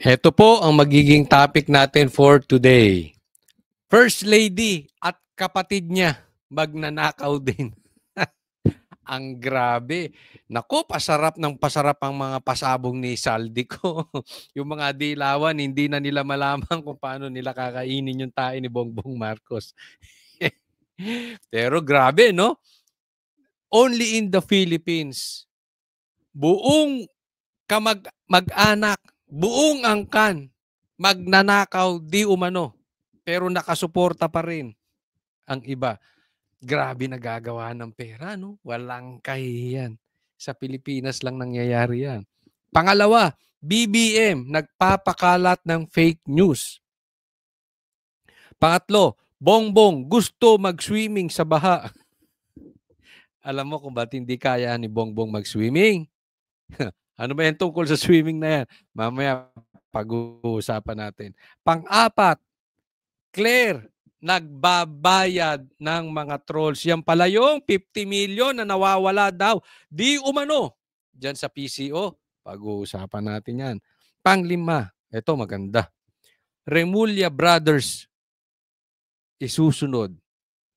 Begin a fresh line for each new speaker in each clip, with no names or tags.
Ito po ang magiging topic natin for today. First Lady at kapatid niya magnanakaw din. Ang grabe. Naku, pasarap ng pasarap ang mga pasabong ni Saldico. Yung mga dilawan, hindi na nila malaman kung paano nila kakainin yung tae ni Bongbong Marcos. Pero grabe, no? Only in the Philippines, buong mag-anak, buong angkan, magnanakaw di umano. Pero nakasuporta pa rin ang iba. Grabe nagagawa ng pera, no? Walang kahihiyan. Sa Pilipinas lang nangyayari yan. Pangalawa, BBM, nagpapakalat ng fake news. Pangatlo, Bongbong, gusto mag-swimming sa baha. Alam mo kung ba't hindi kaya ni Bongbong mag-swimming? Ano ba yan tungkol sa swimming na yan? Mamaya pag-uusapan natin. Pang-apat, Claire, nagbabayad ng mga trolls. Yan pala yung 50 million na nawawala daw. Di umano. Diyan sa PCO. Pag-uusapan natin yan. Panglima, ito maganda. Remulla Brothers isusunod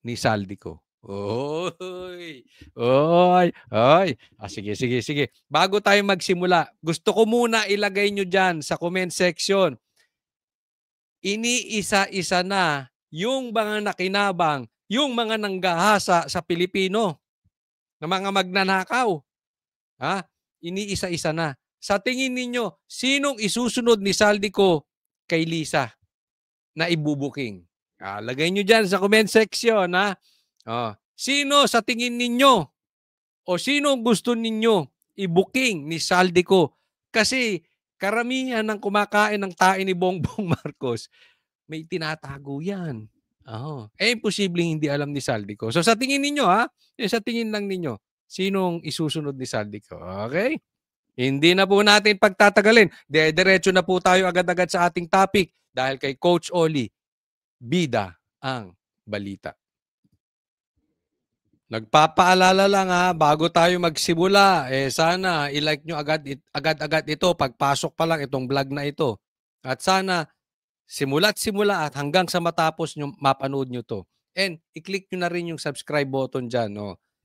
ni Saldico. Oy! Oy! Oy! Sige. Bago tayo magsimula, gusto ko muna ilagay nyo dyan sa comment section. Iniisa-isa na yung mga nakinabang, yung mga nanggahasa sa Pilipino na mga magnanakaw. Ha? Iniisa-isa na. Sa tingin ninyo, sinong isusunod ni Saldico kay Lisa na ibubuking? Lagay nyo dyan sa comment section. Ha? Sino sa tingin ninyo o sino gusto ninyo ibuking ni Saldico? Kasi karamihan ng kumakain ng tae ni Bongbong Marcos, may tinatago yan. Imposibleng hindi alam ni Saldico. So sa tingin ninyo, sa tingin lang ninyo, sinong isusunod ni Saldico? Okay? Hindi na po natin pagtatagalin. Diretso na po tayo agad-agad sa ating topic dahil kay Coach Oli, bida ang balita. Nagpapaalala lang bago tayo magsimula, sana i-like nyo agad-agad ito pagpasok pa lang itong vlog na ito. At sana simula at hanggang sa matapos nyo, mapanood nyo to. And i-click nyo na rin yung subscribe button dyan.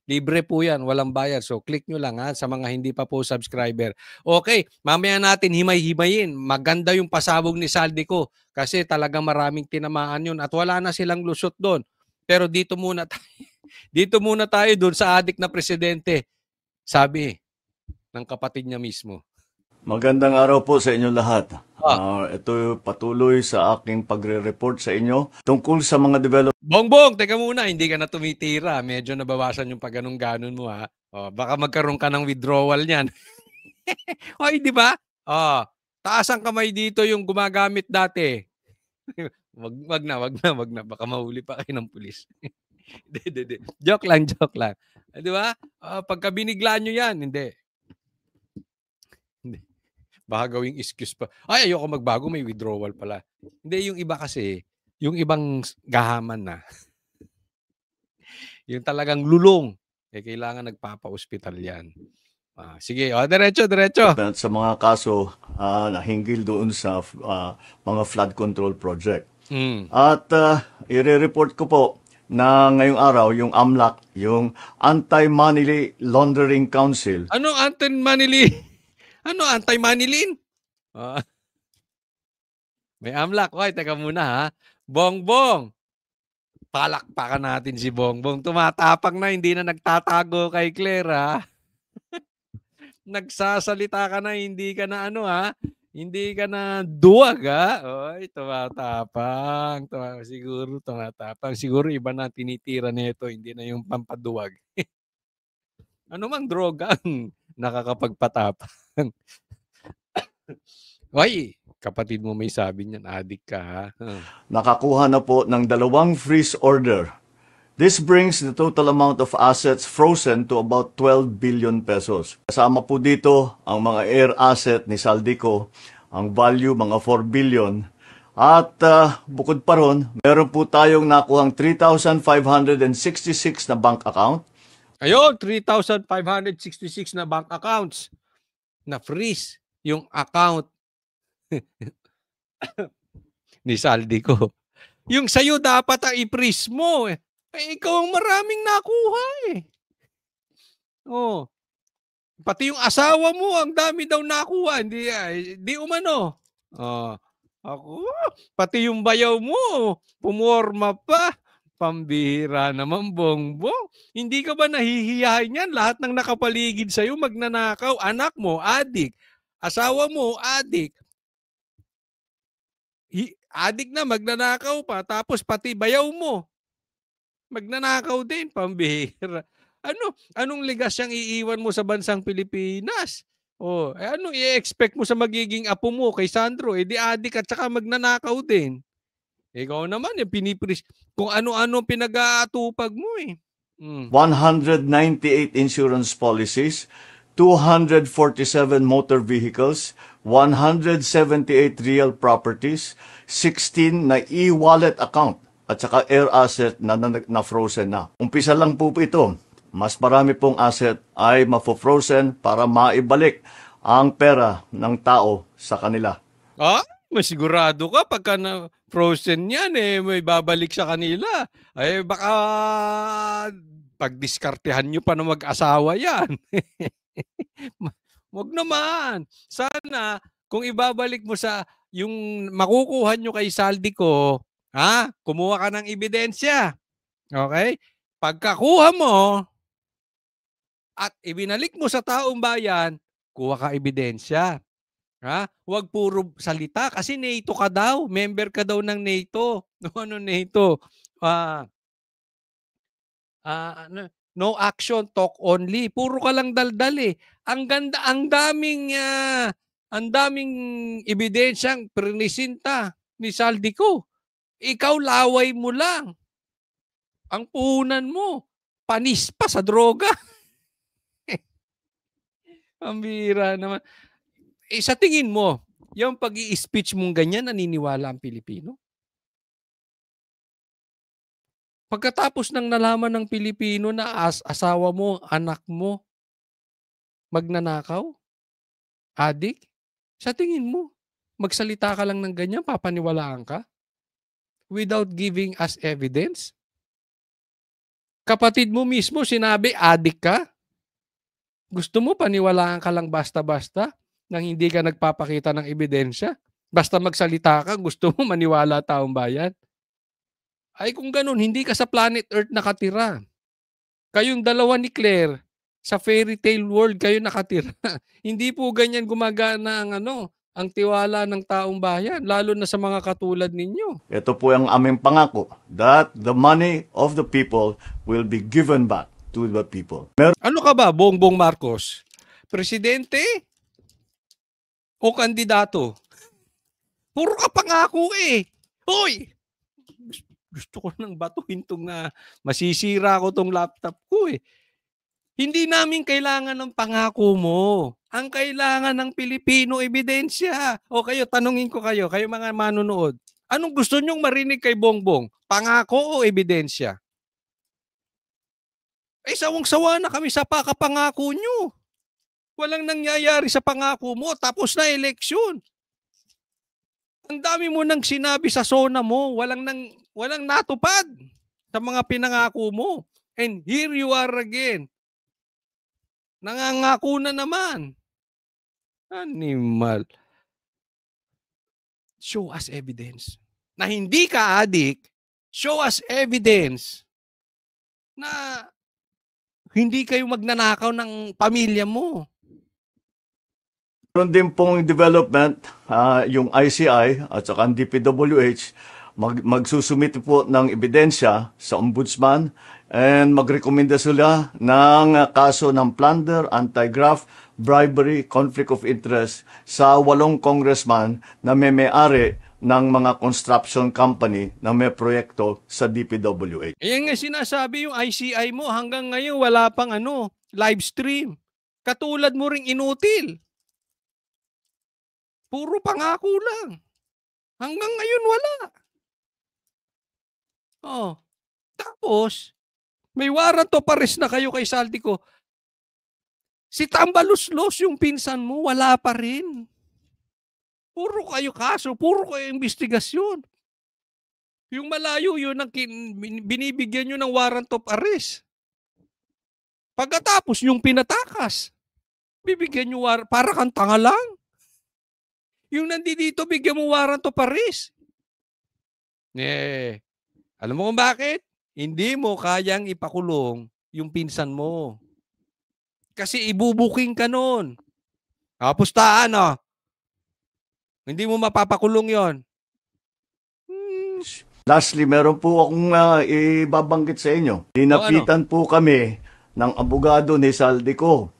Libre po yan, walang bayad. So click nyo lang sa mga hindi pa po subscriber. Okay, mamaya natin himay-himayin. Maganda yung pasabog ni Saldico kasi talagang maraming tinamaan yun at wala na silang lusot doon. Pero dito muna tayo doon sa adik na presidente. Sabi ng kapatid niya mismo.
Magandang araw po sa inyo lahat. Ito patuloy sa aking pagre-report sa inyo tungkol sa mga development.
Bongbong, teka muna, hindi ka na tumitira. Medyo nabawasan yung pagganong-ganon mo baka magkaroon ka ng withdrawal niyan. Oy, di ba? Taas ang kamay dito yung gumagamit dati. wag na. Baka mahuli pa kayo ng pulis. Joke lang. Di ba? Pagka binigla nyo yan, hindi. Baka gawing excuse pa. Ayoko magbago, may withdrawal pala. Hindi, yung iba kasi, yung ibang gahaman na. Yung talagang lulong, kailangan nagpapa-hospital yan. Sige, diretso.
Sa mga kaso na hinggil doon sa mga flood control project. At i-report ko po na ngayong araw, yung AMLAC, yung Anti-Money Laundering Council.
Ano anti-money? Ano, anti-manilin? May AMLAC. Okay, teka muna Bongbong. Palakpakan natin si Bongbong. Tumatapang na, hindi na nagtatago kay Claire Nagsasalita ka na, hindi ka na hindi ka na duwag Oy, tumatapang. Siguro iba na tinitira nito, hindi na yung pampaduwag. Ano mang droga ang nakakapagpatapang. Oy, kapatid mo may sabi niyan, adik ka
Nakakuha na po ng 2 freeze order. This brings the total amount of assets frozen to about 12 billion pesos. Kasama po dito ang mga air asset ni Saldico, ang value mga 4 billion. At bukod pa ron, meron po tayong nakuhang 3,566 na bank account.
Ayun, 3,566 na bank accounts na freeze yung account Ni Saldico. Yung sa'yo dapat ang i-freeze mo. Eh, ikaw ang maraming nakuha eh. Oh. Pati yung asawa mo, ang dami daw nakuha. Hindi umano. Oh. Ako, pati yung bayaw mo, pumorma pa. Pambihira naman, Bongbong. Hindi ka ba nahihiyahin yan? Lahat ng nakapaligid sa'yo, magnanakaw. Anak mo, adik. Asawa mo, adik. Adik na, magnanakaw pa. Tapos pati bayaw mo, magnanakaw din. Pambihira. Anong ligasyang iiwan mo sa bansang Pilipinas? Oh, anong i-expect mo sa magiging apo mo kay Sandro? Di adik at saka magnanakaw din. Ikaw naman, pinipris. Kung ano-ano pinag-aatupag mo eh.
198 insurance policies, 247 motor vehicles, 178 real properties, 16 na e-wallet account at saka air asset na frozen na. Umpisa lang po ito. Mas marami pong asset ay mafo-frozen para maibalik ang pera ng tao sa kanila.
Masigurado ka pagka na frozen yan may babalik sa kanila. Baka pagdiskartehan nyo pa na mag-asawa yan. Wag naman. Sana kung ibabalik mo sa yung makukuha nyo kay Saldico, kumuha ka ng ebidensya. Okay? Pagkakuha mo at ibinalik mo sa taong bayan, kuha ka ebidensya. Huwag puro salita kasi NATO ka daw. Member ka daw ng NATO. Ano NATO? No action, talk only. Puro ka lang daldal eh. Ang ganda, ang daming ebidensyang prinisinta ni Saldico. Ikaw laway mo lang. Ang puhunan mo, panis pa sa droga. Ang bira naman. Sa tingin mo, yung pag-i-speech mong ganyan, naniniwala ang Pilipino? Pagkatapos ng nalaman ng Pilipino na asawa mo, anak mo, magnanakaw, adik, sa tingin mo, magsalita ka lang ng ganyan, papaniwalaan ka? Without giving us evidence? Kapatid mo mismo sinabi, adik ka? Gusto mo paniwalaan ka lang basta-basta nang hindi ka nagpapakita ng ebidensya? Basta magsalita ka, gusto mo maniwala taong bayan? Ay kung ganun, hindi ka sa planet Earth nakatira. Kayong dalawa ni Claire, sa fairy tale world kayo nakatira. Hindi po ganyan gumagana ang tiwala ng taong bayan, lalo na sa mga katulad ninyo.
Ito po ang aming pangako, that the money of the people will be given back to the people.
Ano ka ba, Bongbong Marcos? Presidente o kandidato? Puro ka pangako eh. Hoy! Gusto ko nang batuhin itong masisira ko tong laptop ko eh. Hindi namin kailangan ng pangako mo. Ang kailangan ng Pilipino ebidensya. O kayo, tanungin ko kayo mga manunood. Anong gusto nyong marinig kay Bongbong? Pangako o ebidensya? Sawang-sawa na kami sa pakapangako nyo. Walang nangyayari sa pangako mo. Tapos na eleksyon. Ang dami mo nang sinabi sa SONA mo. Walang natupad sa mga pinangako mo. And here you are again. Nangangako na naman. Animal. Show us evidence. Na hindi ka adik, show us evidence na hindi kayo magnanakaw ng pamilya mo.
Meron din pong development, yung ICI at saka ang DPWH, magsusumite po ng ebidensya sa ombudsman and magrekomenda sila ng kaso ng plunder, anti-graft, bribery, conflict of interest sa 8 congressman na may-ari ng mga construction company na may proyekto sa DPWH.
Yan nga sinasabi yung ICI mo, hanggang ngayon wala pang live stream. Katulad mo ring inutil. Puro pangako lang. Hanggang ngayon wala. Tapos, may warrant of arrest na kayo kay Saldico. Si Tambaluslos, yung pinsan mo, wala pa rin. Puro kayo kaso, puro kayo investigasyon. Yung malayo yun ang binibigyan nyo ng warrant of arrest. Pagkatapos yung pinatakas, bibigyan nyo para kang tanga lang. Yung nandito, bigyan mo warrant of arrest. Alam mo kung bakit? Hindi mo kayang ipakulong yung pinsan mo. Kasi ibubuking ka nun. Pustaan, oh. Hindi mo mapapakulong yon.
Lastly, meron po akong ibabanggit sa inyo. Dinapitan po kami ng abogado ni Saldico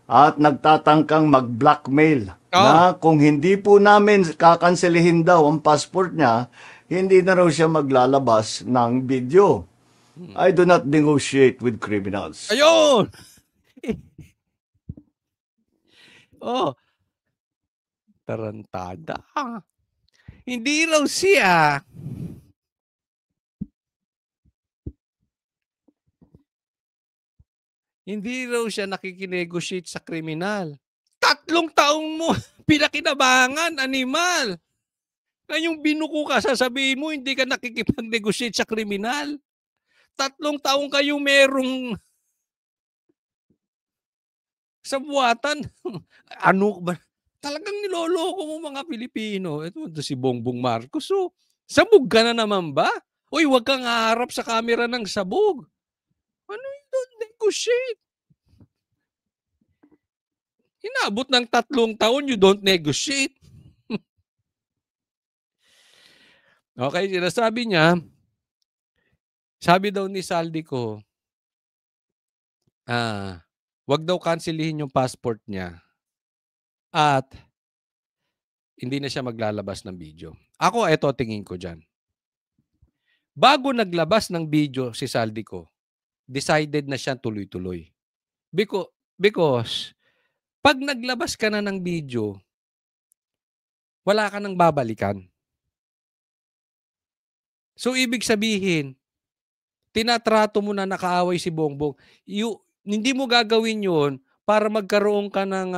at nagtatangkang mag-blackmail na kung hindi po namin kakanselihin daw ang passport niya, hindi na raw siya maglalabas ng video. I do not negotiate with criminals.
Ayun! Tarantada. Hindi raw siya. Hindi raw siya nakikinegotiate sa kriminal. 3 taong mo pinakinabangan, animal. Ngayong binuko ka, sasabihin mo hindi ka nakikipag-negotiate sa kriminal. 3 taong kayo merong sa buwatan. Ano ba? Talagang niloloko mo mga Pilipino. Ito si Bongbong Marcos. So, sabog ka na naman ba? Uy, wag kang haharap sa camera ng sabog. Ano yung don't negotiate? Inabot ng 3 taon, you don't negotiate. Okay, sinasabi niya, sabi daw ni Saldico, wag daw cancelihin yung passport niya at hindi na siya maglalabas ng video. Ako, eto tingin ko dyan. Bago naglabas ng video si Saldico, decided na siya tuloy-tuloy. Because pag naglabas ka na ng video, wala ka nang babalikan. So, ibig sabihin, tinatrato mo na nakaaway si Bongbong. Hindi mo gagawin yun para magkaroon ka ng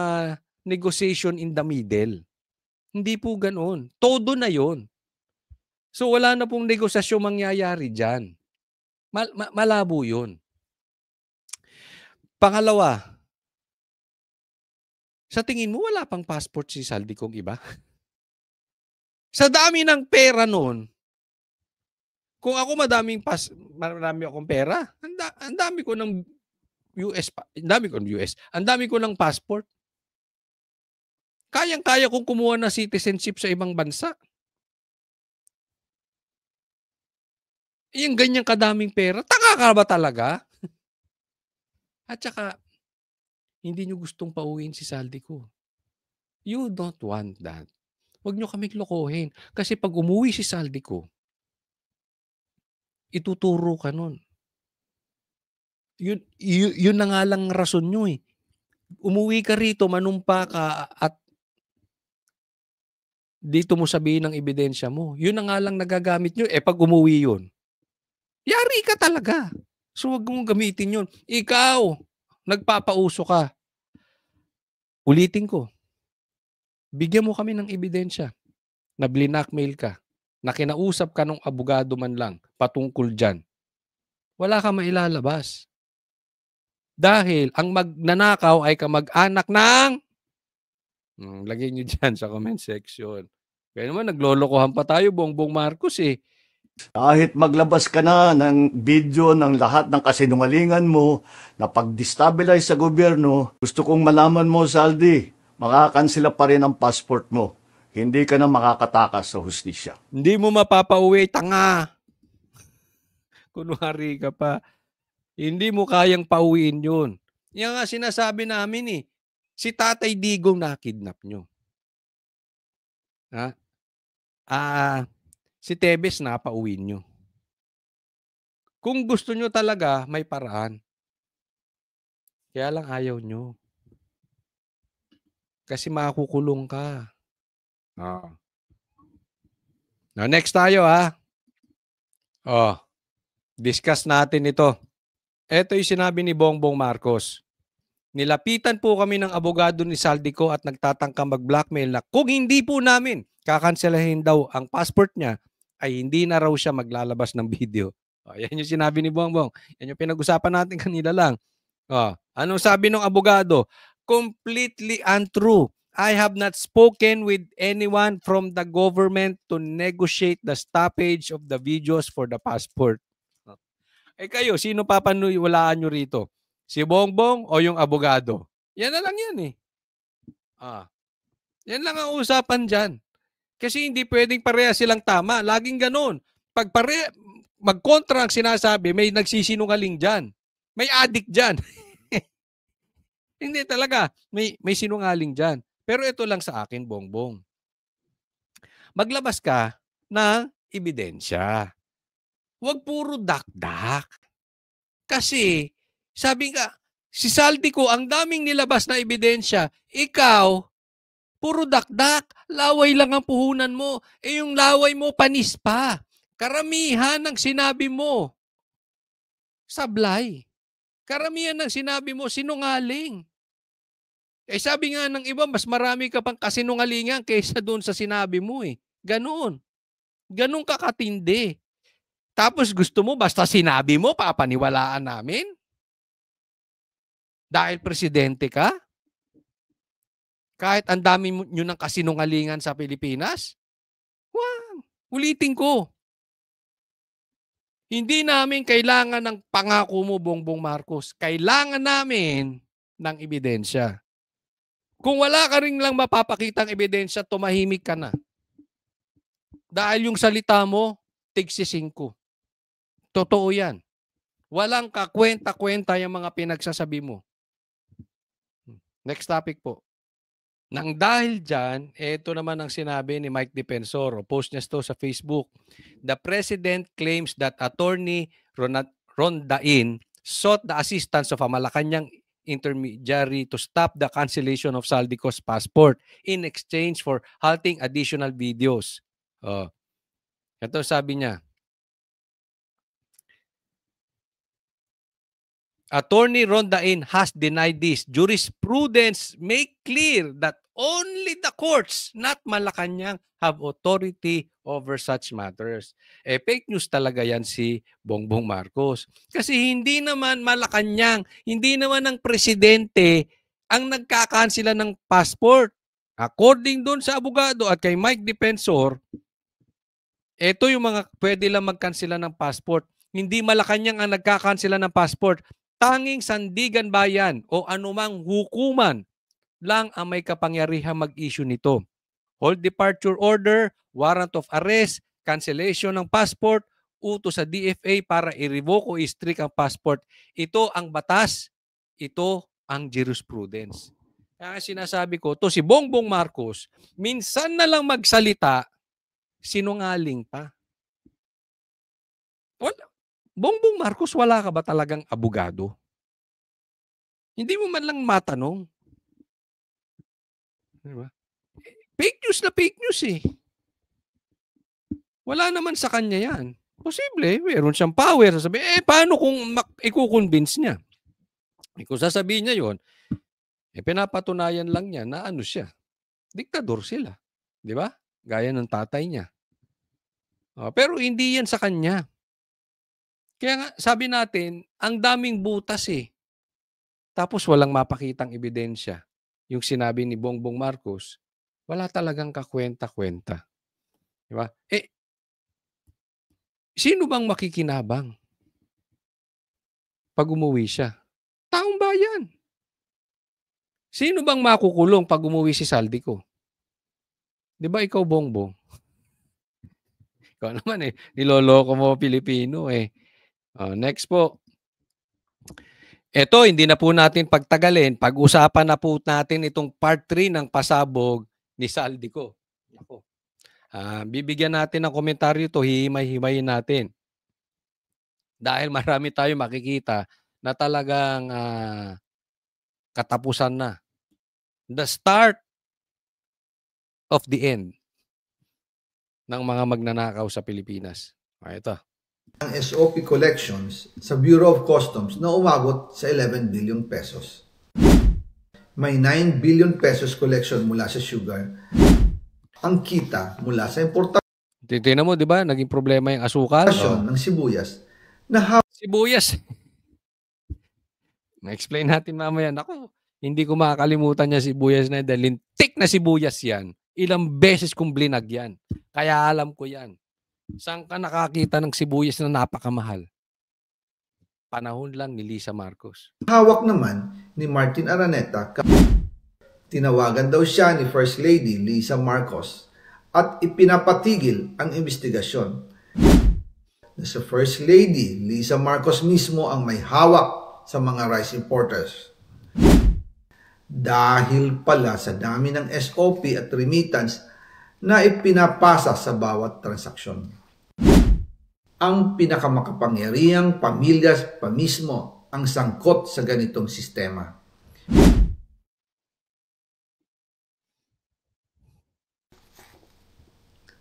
negotiation in the middle. Hindi po ganoon. Todo na yon. So, wala na pong negosasyon mangyayari dyan. Malabo yun. Pangalawa, sa tingin mo, wala pang passport si Saldico iba? Sa dami ng pera noon, kung ako marami akong pera, ang dami ko ng ang dami ko ng passport. Kayang-kaya kong kumuha ng citizenship sa ibang bansa. Yung ganyang kadaming pera, tanga ka ba talaga? At saka, hindi nyo gustong pauwiin si Saldico. You don't want that. Huwag nyo kaming lokohin. Kasi pag umuwi si Saldico, ituturo ka nun. Yun na nga lang rason nyo eh. Umuwi ka rito, manumpa ka at dito mo sabihin ang ebidensya mo. Yun na nga lang nagagamit nyo. Pag umuwi yun, yari ka talaga. So wag mong gamitin yun. Ikaw, nagpapauso ka. Ulitin ko. Bigyan mo kami ng ebidensya na blinakmail ka, na kinausap ka ng abogado man lang patungkol dyan. Wala ka mailalabas. Dahil ang magnanakaw ay kamag-anak ng lagay nyo dyan sa comment section. Kaya naman, naglolokohan pa tayo, Bongbong Marcos eh.
Kahit maglabas ka na ng video ng lahat ng kasinungalingan mo na pag-destabilize sa gobyerno, gusto kong malaman mo, Saldi, makakansela pa rin ang passport mo. Hindi ka na makakatakas sa hustisya.
Hindi mo mapapauwi, tanga. Kunwari ka pa. Hindi mo kayang pauwiin yun. Yan nga sinasabi namin eh. Si Tatay Digong nakidnap nyo. Si Tebes napauwiin nyo. Kung gusto nyo talaga, may paraan. Kaya lang ayaw nyo. Kasi makukulong ka. Now, next tayo discuss natin ito. Ito yung sinabi ni Bongbong Marcos. Nilapitan po kami ng abogado ni Saldico at nagtatangka mag-blackmail na kung hindi po namin kakanselahin daw ang passport niya, ay hindi na raw siya maglalabas ng video. Yan yung sinabi ni Bongbong. Yan yung pinag-usapan natin kanila lang. Anong sabi ng abogado? Completely untrue. I have not spoken with anyone from the government to negotiate the stoppage of the videos for the passport. Kayo, sino papanuwalaan nyo rito? Si Bongbong o yung abogado? Yan na lang yan eh. Yan lang ang usapan dyan. Kasi hindi pwedeng pareha silang tama. Laging ganun. Pag magkontra ang sinasabi, may nagsisinungaling dyan. May addict dyan. Hindi talaga. May sinungaling dyan. Pero ito lang sa akin, Bongbong. Maglabas ka ng ebidensya. Huwag puro dakdak. Kasi, sabi nga, si Saldico, ang daming nilabas na ebidensya. Ikaw, puro dakdak. Laway lang ang puhunan mo. Yung laway mo, panis pa. Karamihan ng sinabi mo, sablay. Karamihan ng sinabi mo, sinungaling. Sabi nga ng iba, mas marami ka pang kasinungalingan kaysa doon sa sinabi mo eh. Ganoon. Ganoon ka katindi. Tapos gusto mo, basta sinabi mo, papaniwalaan namin? Dahil presidente ka? Kahit ang dami nyo ng kasinungalingan sa Pilipinas? Wow! Ulitin ko. Hindi namin kailangan ng pangako mo, Bongbong Marcos. Kailangan namin ng ebidensya. Kung wala ka rin lang mapapakitang ebidensya, tumahimik ka na. Dahil yung salita mo, tigsisingko. Totoo yan. Walang kakwenta-kwenta yung mga pinagsasabi mo. Next topic po. Nang dahil dyan, ito naman ang sinabi ni Mike Defensor. Post niya ito sa Facebook. The President claims that Attorney Rondain sought the assistance of a Malacanang intermediary to stop the cancellation of Saldico's passport in exchange for halting additional videos. Ito sabi niya. Attorney Rondain has denied this. Jurisprudence make clear that only the courts, not Malacanang, have authority over such matters. Fake news talaga yan si Bongbong Marcos. Kasi hindi naman Malacanang, hindi naman ang presidente ang nagkakansela ng passport. According doon sa abogado at kay Mike Defensor, ito yung mga pwede lang magkansela ng passport. Hindi Malacanang ang nagkakansela ng passport. Tanging Sandigan Bayan o anumang hukuman lang ang may kapangyarihang mag-issue nito. Hold departure order, warrant of arrest, cancellation ng passport, utos sa DFA para i-revoke o i-strict ang passport. Ito ang batas. Ito ang jurisprudence. Kaya sinasabi ko, to si Bongbong Marcos, minsan na lang magsalita, sinungaling pa. Bongbong Marcos, wala ka ba talagang abogado? Hindi mo man lang matanong. Diba? Fake news na fake news eh. Wala naman sa kanya yan. Posible, meron siyang power. Sasabihin, paano kung i-convince niya? Kung sasabihin niya yun, pinapatunayan lang niya na ano siya. Diktador sila. Di ba? Gaya ng tatay niya. Pero hindi yan sa kanya. Kaya nga, sabi natin, ang daming butas eh. Tapos walang mapakitang ebidensya. Yung sinabi ni Bongbong Marcos, wala talagang kakwenta-kwenta. Diba? Sino bang makikinabang pag umuwi siya? Taong bayan. Sino bang makukulong pag umuwi si Saldico? Diba ikaw, Bongbong? Ikaw naman eh, niloloko mo Pilipino eh. Next po. Ito, hindi na po natin pagtagalin. Pag-usapan na po natin itong part 3 ng pasabog ni Saldico. Bibigyan natin ng komentaryo ito, hihimay-himayin natin. Dahil marami tayo makikita na talagang katapusan na. The start of the end ng mga magnanakaw sa Pilipinas. Ito.
Ang SOP collections sa Bureau of Customs na umabot sa 11 billion pesos. may 9 billion pesos collection mula sa sugar. Ang kita mula sa importasyon
Titignan mo, di ba? Naging problema yung asukal.
ng sibuyas na
Sibuyas. Ma-explain natin mamaya. Naku, hindi ko makakalimutan niya sibuyas na yan dahil lintik na sibuyas yan. Ilang beses kong blinag yan. Kaya alam ko yan. Saan ka nakakita ng sibuyas na napakamahal? Panahon lang ni Lisa Marcos.
hawak naman ni Martin Araneta. Tinawagan daw siya ni First Lady Lisa Marcos at ipinapatigil ang investigasyon. Na sa First Lady Lisa Marcos mismo ang may hawak sa mga rice importers. Dahil pala sa dami ng SOP at remittance na ipinapasa sa bawat transaksyon. Ang pinakamakapangyarihang pamilya pa mismo ang sangkot sa ganitong sistema.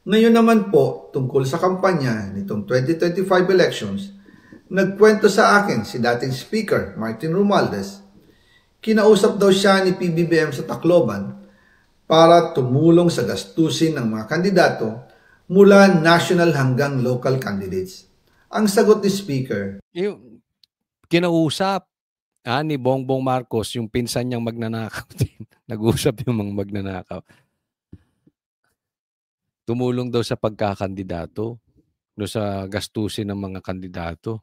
Ngayon naman po, tungkol sa kampanya nitong 2025 elections, nagkwento sa akin si dating Speaker Martin Romualdez. Kinausap daw siya ni PBBM sa Tacloban para tumulong sa gastusin ng mga kandidato mula national hanggang local candidates. Ang sagot ni Speaker,
Yung kinausap ni Bongbong Marcos, yung pinsan niyang magnanakaw din. Nag-usap yung mga magnanakaw. Tumulong daw sa pagkakandidato, no, sa gastusin ng mga kandidato.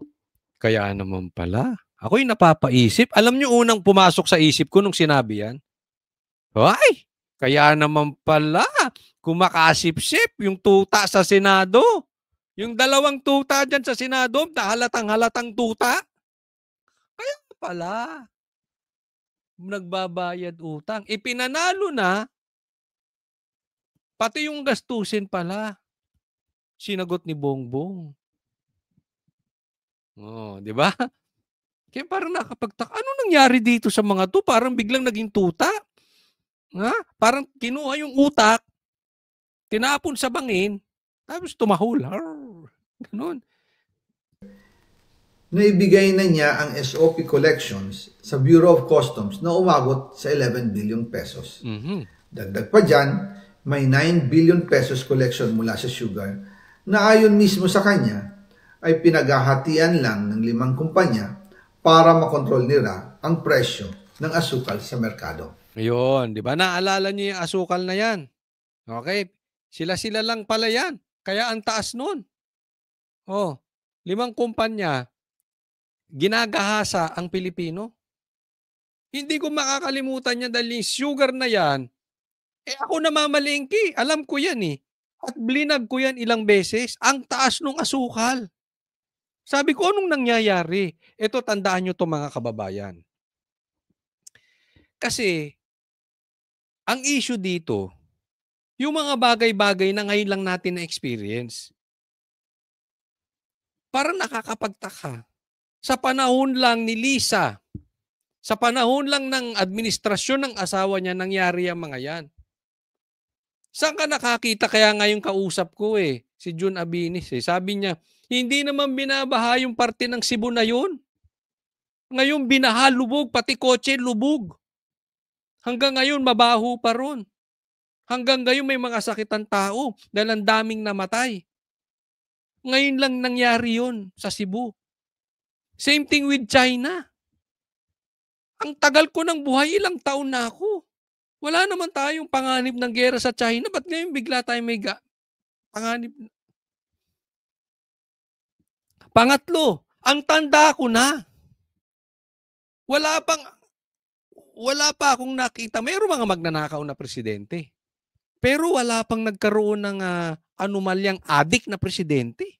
Kaya naman pala. Ako'y napapaisip. Alam niyo unang pumasok sa isip ko nung sinabi yan? Ay! Kaya naman pala, kumakasip-sip yung tuta sa Senado. Yung dalawang tuta dyan sa Senado, halatang-halatang tuta. Kaya pala, nagbabayad utang. Ipinanalo na, pati yung gastusin pala, sinagot ni Bongbong. Oh, di ba? Kaya parang nakapagtaka. Ano nangyari dito sa mga to? Parang biglang naging tuta. Ha? Parang kinuha yung utak, tinapon sa bangin, tapos tumahol. Ganun.
naibigay na niya ang SOP collections sa Bureau of Customs na umabot sa 11 billion pesos. Dagdag pa dyan, may 9 billion pesos collection mula sa sugar na ayon mismo sa kanya ay pinaghahatian lang ng 5 kumpanya para makontrol nila ang presyo ng asukal sa merkado.
Ayun, di ba? Naalala niyo yung asukal na yan. Okay? Sila-sila lang pala yan. Kaya ang taas nun. Oh, 5 kumpanya, ginagahasa ang Pilipino. Hindi ko makakalimutan yan dahil yung sugar na yan, ako namamalengke. Alam ko yan eh. At blinag ko yan ilang beses. Ang taas nung asukal. Sabi ko, anong nangyayari? Ito, tandaan nyo to mga kababayan. Kasi, ang issue dito, yung mga bagay-bagay na ngayon lang natin na-experience, parang nakakapagtaka. Sa panahon lang ni Lisa, sa panahon lang ng administrasyon ng asawa niya, nangyari ang mga yan. Saan ka nakakita? Kaya ngayong kausap ko si Jun Abinis. Sabi niya, hindi naman binabaha yung parte ng Cebu na yun. Ngayon binaha, lubog, pati kotse, lubog. Hanggang ngayon, mabaho pa ron. Hanggang ngayon, may mga sakitan tao dahil ang daming namatay. Ngayon lang nangyari yun sa Cebu. Same thing with China. Ang tagal ko ng buhay, ilang taon na ako. Wala naman tayong panganib ng gera sa China. Ba't ngayon bigla tayo may panganib? Pangatlo, ang tanda ko na. Wala pa akong nakita. Mayroong mga magnanakaw na presidente. Pero wala pang nagkaroon ng anomalyang adik na presidente.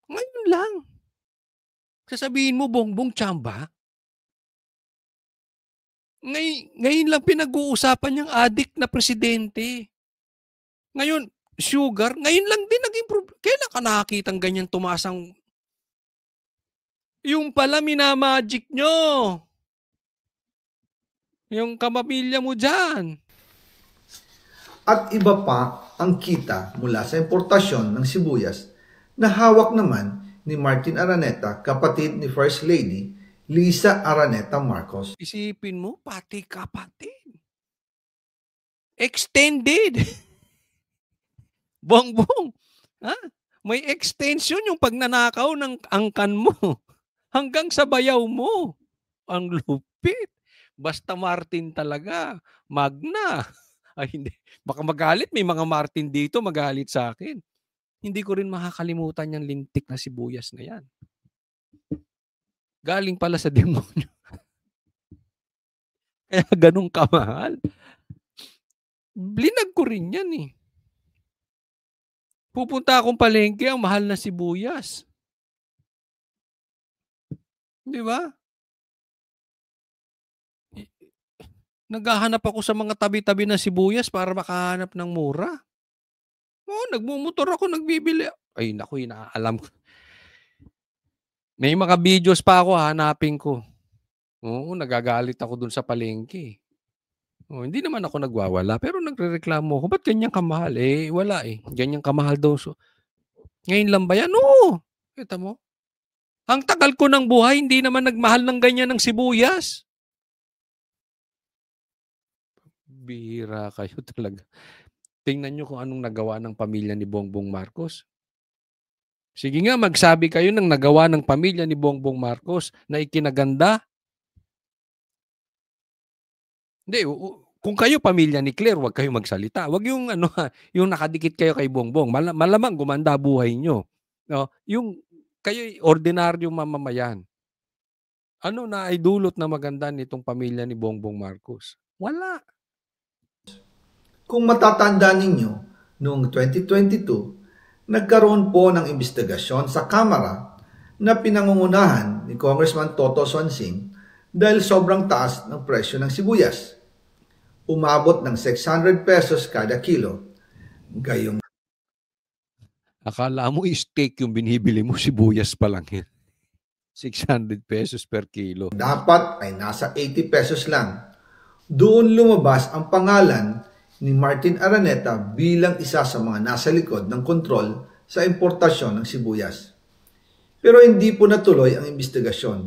Ngayon lang. Sasabihin mo, Bongbong Chamba? Ngayon lang pinag-uusapan yung adik na presidente. Ngayon, sugar, ngayon lang din naging problema. Kailan ka nakakitang ganyan tumaas ang... Yung pala minamagic nyo. Yung kamamilya mo dyan.
At iba pa ang kita mula sa importasyon ng sibuyas na hawak naman ni Martin Araneta, kapatid ni First Lady Lisa Araneta Marcos.
Isipin mo, pati kapatid. Extended. Bongbong. Ha? May extension yung pagnanakaw ng angkan mo. Hanggang sa bayaw mo. Ang lupit. Basta Martin talaga. Magna. Ay hindi. Baka magalit. May mga Martin dito magalit sa akin. Hindi ko rin makakalimutan yung lintik na sibuyas na yan. Galing pala sa demonyo. Kaya ganun kamahal. Blinag ko rin yan eh. Pupunta akong palengke, ang mahal na sibuyas. Di ba? Naghahanap ako sa mga tabi-tabi ng sibuyas para makahanap ng mura. Oo, nagmumotor ako, nagbibili. Ay, naku, inaalam ko. May mga videos pa ako, hanapin ko. Oo, nagagalit ako dun sa palengke. Oh, hindi naman ako nagwawala, pero nagrereklamo ako, ba't ganyan kamahal? Eh, wala eh. Ganyan kamahal daw. So, ngayon lang ba yan? Oo. Kita mo? Ang tagal ko ng buhay, hindi naman nagmahal ng ganyan ng sibuyas. Bihira kayo talaga. Tingnan nyo kung anong nagawa ng pamilya ni Bongbong Marcos. Sige nga, magsabi kayo ng nagawa ng pamilya ni Bongbong Marcos na ikinaganda. Hindi, kung kayo pamilya ni Claire, wag kayo magsalita. Wag yung yung nakadikit kayo kay Bongbong. Malamang gumanda buhay nyo. No? Yung kayo ordinaryong mamamayan. Ano na ay dulot na maganda nitong pamilya ni Bongbong Marcos? Wala.
Kung matatanda ninyo, noong 2022, nagkaroon po ng investigasyon sa Kamara na pinangungunahan ni Congressman Toto Swansing dahil sobrang taas ng presyo ng sibuyas. Umabot ng 600 pesos kada kilo. Gayong
Akala mo steak yung binibili mo, sibuyas pa lang yan. 600 pesos per kilo.
dapat ay nasa 80 pesos lang. Doon lumabas ang pangalan ni Martin Araneta bilang isa sa mga nasa likod ng kontrol sa importasyon ng sibuyas. Pero hindi po natuloy ang investigasyon.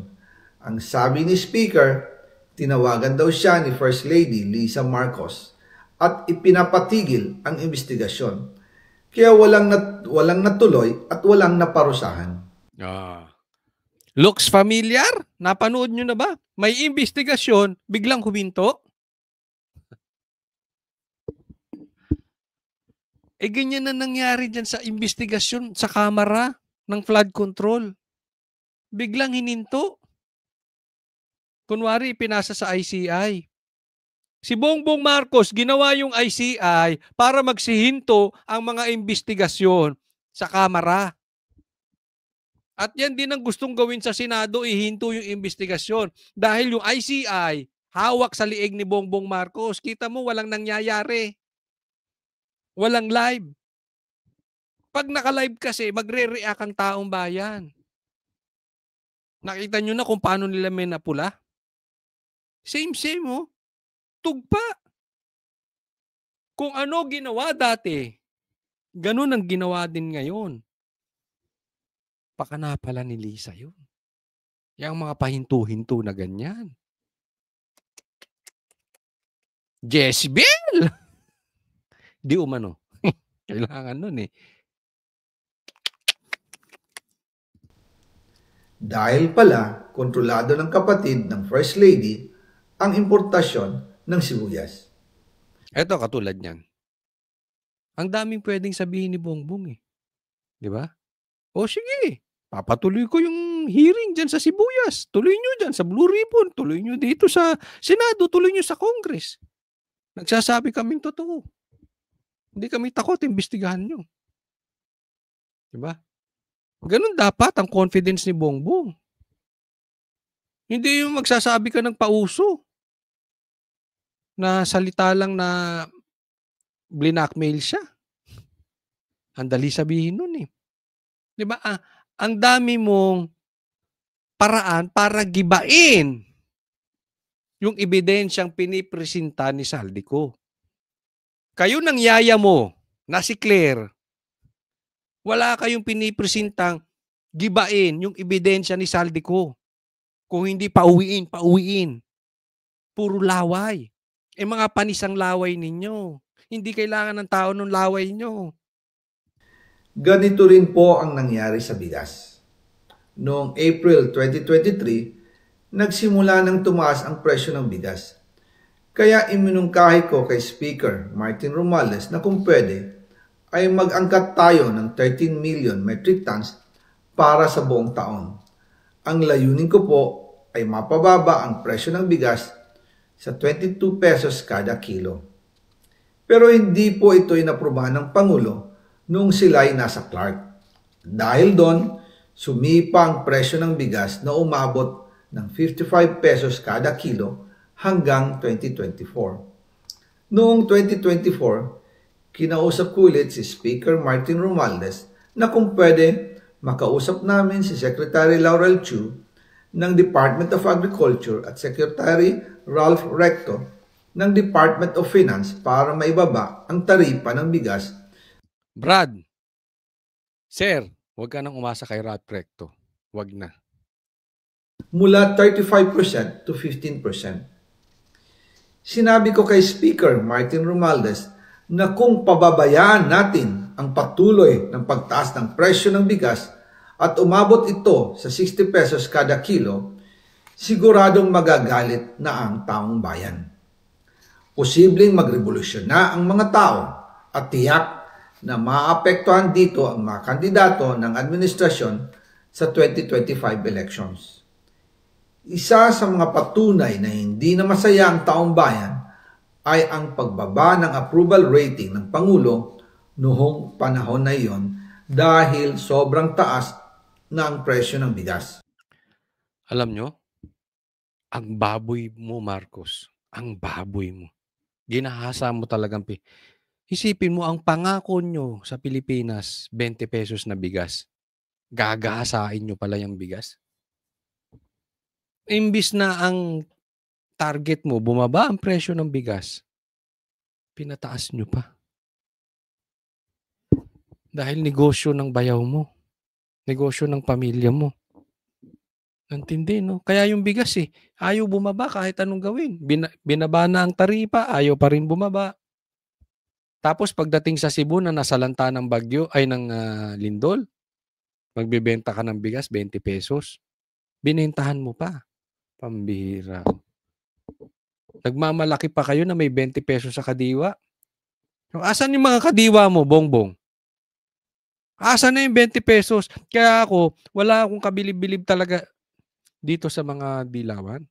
Ang sabi ni Speaker, tinawagan daw siya ni First Lady Lisa Marcos at ipinapatigil ang investigasyon. Kaya walang natuloy at walang naparusahan.
Looks familiar? Napanood nyo na ba? May investigasyon, biglang huminto. Eh, ganyan na nangyari dyan sa investigasyon sa Kamara ng flood control. Biglang hininto. Kunwari, pinasa sa ICI. Si Bongbong Marcos, ginawa yung ICI para magsihinto ang mga investigasyon sa Kamara. At yan din ang gustong gawin sa Senado, ihinto yung investigasyon. Dahil yung ICI, hawak sa liig ni Bongbong Marcos. Kita mo, walang nangyayari. Walang live. Pag naka-live kasi, magre-react ang taong bayan. Nakita nyo na kung paano nila may napula? Same, oh. Tugpa. Kung ano ginawa dati, ganun ang ginawa din ngayon. Pakana pala ni Lisa yun. Yung mga pahinto-hinto na ganyan. Jezebel! Di umano. Kailangan nun eh.
Dahil pala, kontrolado ng kapatid ng First Lady ang importasyon ng sibuyas.
Eto, katulad niyan. Ang daming pwedeng sabihin ni Bongbong eh. Di ba? O sige, papatuloy ko yung hearing dyan sa sibuyas. Tuloy nyo dyan sa Blue Ribbon. Tuloy nyo dito sa Senado. Tuloy nyo sa Congress. Nagsasabi kaming totoo. Hindi kami takot, imbestigahan nyo. Diba? Ganun dapat ang confidence ni Bongbong. Hindi yung magsasabi ka ng pauso na salita lang na blinakmail siya. Ang dali sabihin nun eh. Diba? Ang dami mong paraan para gibain yung ebidensyang pinipresenta ni Saldico. Kayo ng yaya mo na si Claire, wala kayong pinipresentang gibain yung ebidensya ni Saldico. Kung hindi, pauwiin, pauwiin. Puro laway. Mga panisang laway ninyo. Hindi kailangan ng tao ng laway nyo.
Ganito rin po ang nangyari sa bigas. Noong April 2023, nagsimula nang tumaas ang presyo ng bigas. Kaya iminungkahi ko kay Speaker Martin Romualdez na kung pwede ay mag-angkat tayo ng 13 million metric tons para sa buong taon. Ang layunin ko po ay mapababa ang presyo ng bigas sa 22 pesos kada kilo. Pero hindi po ito inaprubahan ng Pangulo noong sila'y nasa Clark. Dahil doon, sumipa ang presyo ng bigas na umabot ng 55 pesos kada kilo hanggang 2024. Noong 2024, kinausap ko ulit si Speaker Martin Romualdez na kung pwede makausap namin si Secretary Laurel Chu ng Department of Agriculture at Secretary Ralph Recto ng Department of Finance para maibaba ang taripa ng bigas.
Brad, sir, huwag ka nang umasa kay Ralph Recto. Huwag na.
Mula 35% to 15%. Sinabi ko kay Speaker Martin Romualdez na kung pababayaan natin ang patuloy ng pagtaas ng presyo ng bigas at umabot ito sa 60 pesos kada kilo, siguradong magagalit na ang taong bayan. Posibleng magrevolusyon na ang mga tao at tiyak na maapektuhan dito ang mga kandidato ng administrasyon sa 2025 elections. Isa sa mga patunay na hindi na masaya ang taong bayan ay ang pagbaba ng approval rating ng Pangulo noong panahon na iyon dahil sobrang taas na ang presyo ng bigas.
Alam nyo, ang baboy mo, Marcos. Ang baboy mo. Ginahasa mo talagang. Isipin mo, ang pangako nyo sa Pilipinas, 20 pesos na bigas. Gagahasain nyo pala yung bigas. Imbis na ang target mo, bumaba ang presyo ng bigas, pinataas nyo pa. Dahil negosyo ng bayaw mo. Negosyo ng pamilya mo. Nantindi, no? Kaya yung bigas ayaw bumaba kahit anong gawin. Binaba na ang taripa, ayaw pa rin bumaba. Tapos pagdating sa Cebu na nasalanta ng bagyo, ay ng lindol, magbebenta ka ng bigas, 20 pesos. Binentahan mo pa. Pambihira. Nagmamalaki pa kayo na may 20 pesos sa kadiwa. Asan yung mga kadiwa mo, Bongbong? Asan na yung 20 pesos? Kaya ako, wala akong kabilib-bilib talaga dito sa mga dilawan.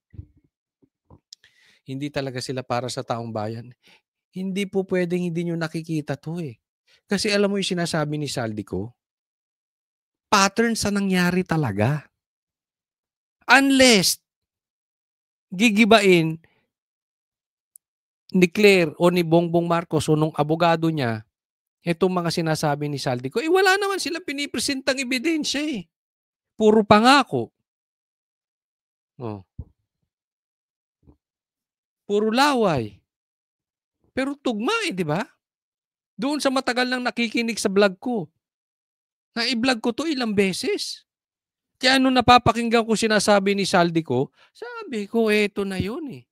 Hindi talaga sila para sa taong bayan. Hindi po pwedeng hindi nyo nakikita to eh. Kasi alam mo yung sinasabi ni Saldico, pattern sa nangyari talaga. Unless gigibain ni Claire o ni Bongbong Marcos o nung abogado niya itong mga sinasabi ni Saldico, wala naman silang pinipresentang ebidensya eh. Puro pangako. Oh. Puro laway. Pero tugma di ba? Doon sa matagal nang nakikinig sa vlog ko. Na-i-vlog ko to ilang beses. Kaya nung napapakinggan ko sinasabi ni Saldico, sabi ko, eto na yun eh.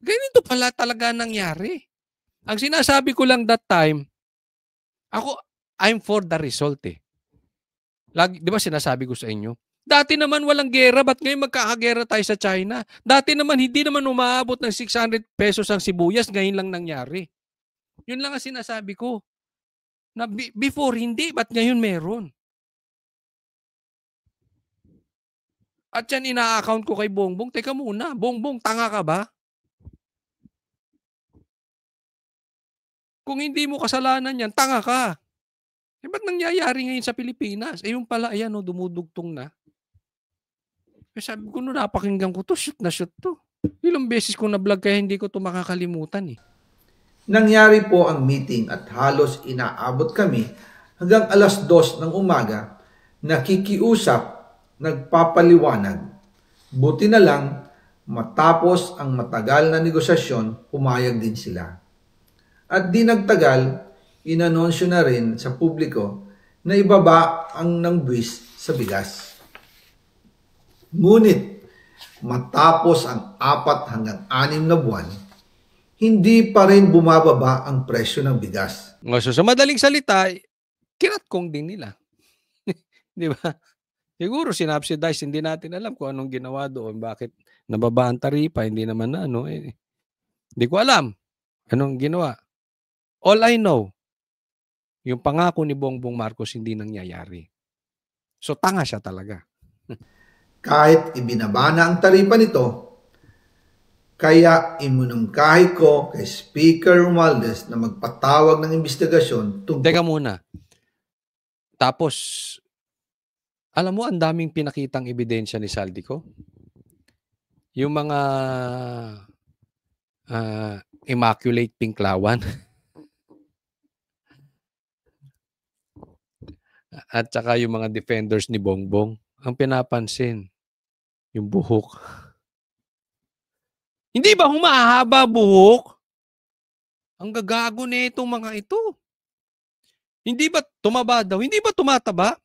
Ganito pala talaga nangyari. Ang sinasabi ko lang that time, I'm for the result eh. Lagi, di ba sinasabi ko sa inyo? Dati naman walang gera, ba't ngayon magkakagera tayo sa China? Dati naman hindi naman umaabot ng 600 pesos ang sibuyas, ngayon lang nangyari. Yun lang ang sinasabi ko. Na before hindi, ba't ngayon meron? At yan ina-account ko kay Bongbong. Teka muna, Bongbong, tanga ka ba? Kung hindi mo kasalanan yan, tanga ka. Ba't nangyayari ngayon sa Pilipinas? Yung pala, ayan dumudugtong na. Sabi ko, napakinggan ko to, shoot na shoot to. Ilang beses ko na-vlog kaya hindi ko to makakalimutan eh.
Nangyari po ang meeting at halos inaabot kami hanggang 2:00 ng umaga, nakikiusap, nagpapaliwanag. Buti na lang, matapos ang matagal na negosasyon, pumayag din sila. At di nagtagal, inanunsyo na rin sa publiko na ibaba ang ng buwis sa bigas. Ngunit, matapos ang 4 hanggang 6 na buwan, hindi pa rin bumababa ang presyo ng bigas.
So, sa madaling salita, kinatkong din nila. Di ba? Siguro sinubsidize, hindi natin alam kung anong ginawa doon, bakit nababa ang taripa, hindi naman na ano. Hindi ko alam anong ginawa. All I know, yung pangako ni Bongbong Marcos hindi nangyayari. So tanga siya talaga.
Kahit ibinaba na ang taripa nito, kaya iminungkahi ko kay Speaker Romualdez na magpatawag ng investigasyon tungkol.
Teka muna. Tapos, alam mo, ang daming pinakitang ebidensya ni Saldico. Yung mga immaculate pinklawan. At saka yung mga defenders ni Bongbong. Ang pinapansin, yung buhok. Hindi ba humahaba buhok? Ang gagago na itong mga ito. Hindi ba tumaba daw? Hindi ba tumataba?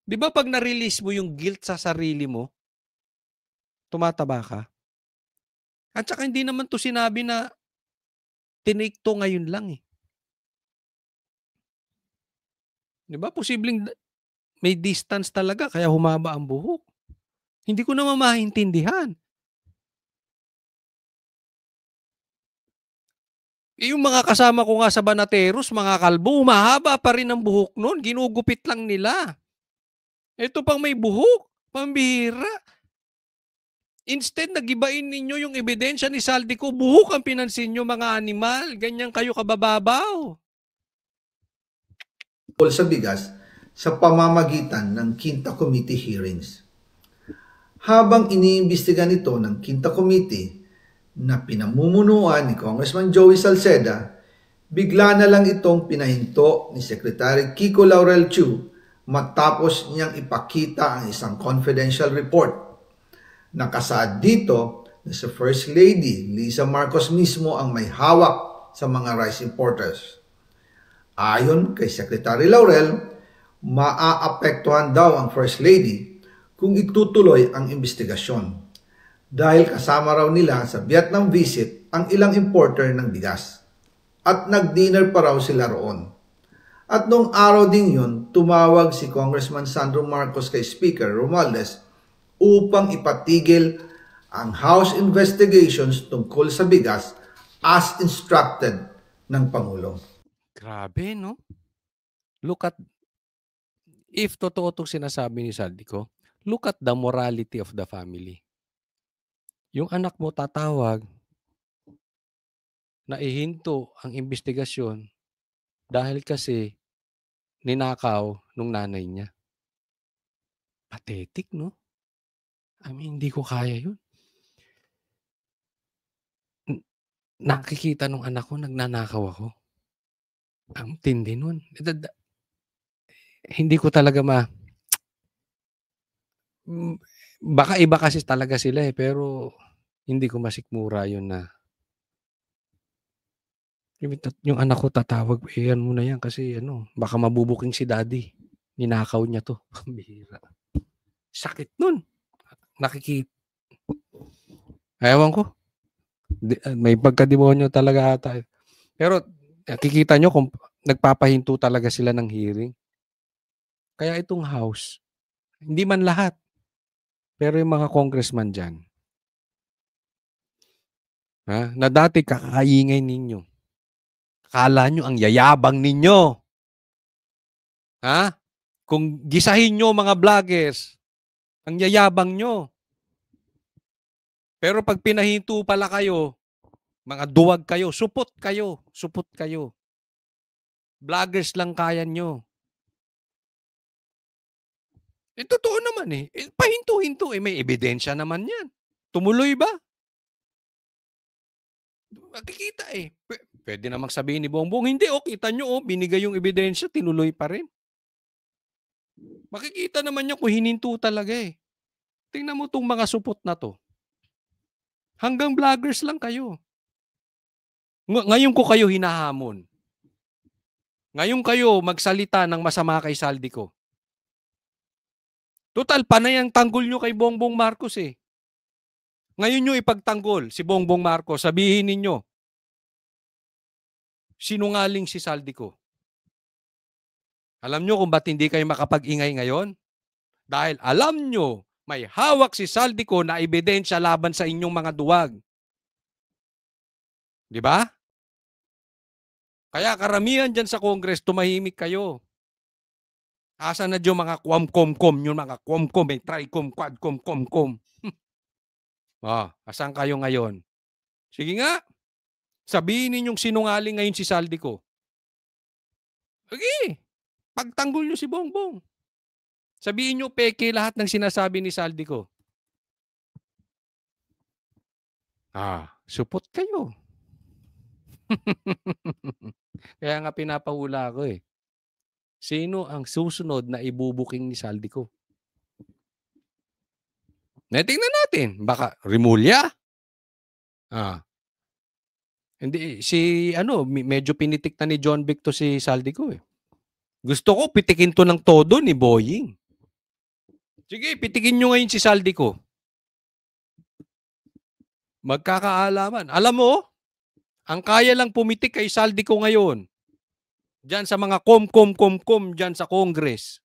Di ba pag na-release mo yung guilt sa sarili mo, tumataba ka? At saka hindi naman to sinabi na tinake to ngayon lang eh. Di ba? Posibleng may distance talaga kaya humaba ang buhok. Hindi ko naman maintindihan. Yung mga kasama ko nga sa Banateros, mga kalbo, humahaba pa rin ang buhok nun. Ginugupit lang nila. Ito pang may buhok. Pambihira. Instead, nagibain ninyo yung ebidensya ni Saldico, buhok ang pinansin nyo, mga animal. Ganyan kayo kabababaw.
Sa bigas sa pamamagitan ng Quinta Committee hearings. Habang iniimbestiga nito ng Quinta Committee na pinamumunuan ni Congressman Joey Salceda, bigla na lang itong pinahinto ni Secretary Kiko Laurel Chu matapos niyang ipakita ang isang confidential report. Nakasaad dito na si First Lady Lisa Marcos mismo ang may hawak sa mga rice importers. Ayon kay Secretary Laurel, maaapektuhan daw ang First Lady kung itutuloy ang investigasyon dahil kasama raw nila sa Vietnam visit ang ilang importer ng bigas at nag-dinner pa raw sila roon. At noong araw din yun, tumawag si Congressman Sandro Marcos kay Speaker Romualdez upang ipatigil ang House investigations tungkol sa bigas as instructed ng Pangulo.
Grabe, no? Look at, if totoo itong sinasabi ni Saldico, look at the morality of the family. Yung anak mo tatawag na ihinto ang investigasyon dahil kasi ninakaw nung nanay niya. Pathetic, no? I mean, hindi ko kaya yun. Nakikita nung anak ko, nagnanakaw ako. Ang tindi nun. Hindi ko talaga baka iba kasi talaga sila eh, pero hindi ko masikmura yun na yung anak ko tatawag, yan mo na yan kasi baka mabubuking si daddy. Ninakaw niya to. Bihira. Sakit nun. Nakikita. Ewan ko. May pagkademonyo talaga ata. Pero nakikita nyo kung nagpapahinto talaga sila ng hearing. Kaya itong house, hindi man lahat, pero yung mga congressman dyan, na dati kakaingay ninyo. Akala nyo ang yayabang ninyo. Kung gisahin nyo mga vloggers, ang yayabang nyo. Pero pag pinahinto pala kayo, mga duwag kayo, supot kayo. Vloggers lang kaya nyo. Totoo naman pahinto-hinto may ebidensya naman yan. Tumuloy ba? Makikita Pwede namang sabihin ni Bongbong, hindi kita nyo binigay yung ebidensya, tinuloy pa rin. Makikita naman nyo kung hininto talaga Tingnan mo tong mga supot na to. Hanggang vloggers lang kayo. Ngayon ko kayo hinahamon. Ngayon kayo magsalita ng masama kay Saldico. Total, panay ang tanggol nyo kay Bongbong Marcos Ngayon nyo ipagtanggol si Bongbong Marcos, sabihin ninyo, sinungaling si Saldico. Alam nyo kung ba't hindi kayo makapag-ingay ngayon? Dahil alam nyo, may hawak si Saldico na ebidensya laban sa inyong mga duwag. Di ba? Kaya karamihan dyan sa Congress, tumahimik kayo. Asa na dyan mga kwam-kom-kom, yung mga kwam-kom, may try-kom, quad-kom-kom-kom. Asan kayo ngayon? Sige nga, sabihin ninyong sinungaling ngayon si Saldico. Sige, pagtanggol nyo si Bongbong. Sabihin nyo peke lahat ng sinasabi ni Saldico. Supot kayo. Kaya nga pinapahula ko eh. Sino ang susunod na ibubuking ni Saldico? Tingnan natin. Baka Rimulya? Hindi, medyo pinitik na ni John Vic to si Saldico eh. Gusto ko, pitikin to ng todo ni Boying. Sige, pitikin nyo ngayon si Saldico. Magkakaalaman. Alam mo, ang kaya lang pumitik kay Saldico ngayon, dyan sa mga kom dyan sa Congress.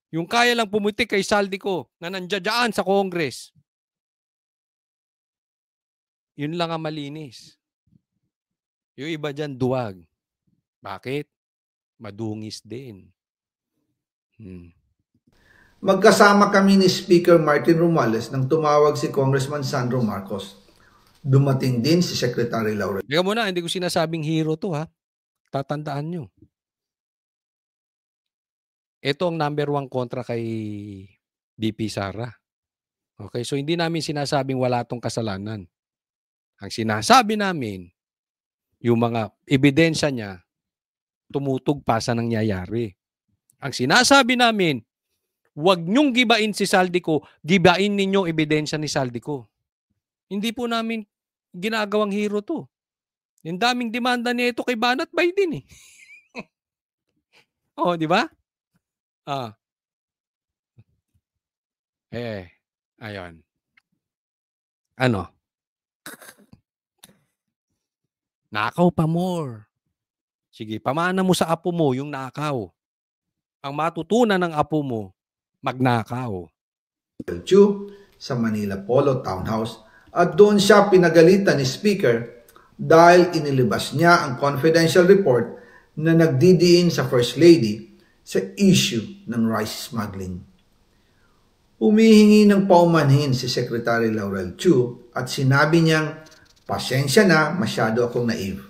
Yung kaya lang pumitik kay Saldico na nandiyan sa Congress. Yun lang ang malinis. Yung iba dyan, duwag. Bakit? Madungis din.
Magkasama kami ni Speaker Martin Romualdez nang tumawag si Congressman Sandro Marcos. Dumating din si Secretary Laurel.
Teka muna, hindi ko sinasabing hero to ha. Tatandaan nyo. Ito ang number 1 kontra kay VP Sara. Okay, so hindi namin sinasabing wala tong kasalanan. Ang sinasabi namin, yung mga ebidensya niya, tumutog pa sa nangyayari. Ang sinasabi namin, huwag nyong gibain si Saldico, gibain ninyo ebidensya ni Saldico. Hindi po namin ginagawang hero to. Yung daming demanda niya ito kay Banat Biden eh. Di ba? Ayun. Ano? Nakaw pa more. Sige, pamana mo sa apo mo yung nakaw. Ang matutunan ng apo mo, magnakaw.
Chu sa Manila Polo Townhouse at doon siya pinagalitan ni Speaker dahil inilabas niya ang confidential report na nagdidiin sa First Lady sa issue ng rice smuggling. Humihingi ng paumanhin si Secretary Laurel Chu at sinabi niyang, pasensya na, masyado akong naive.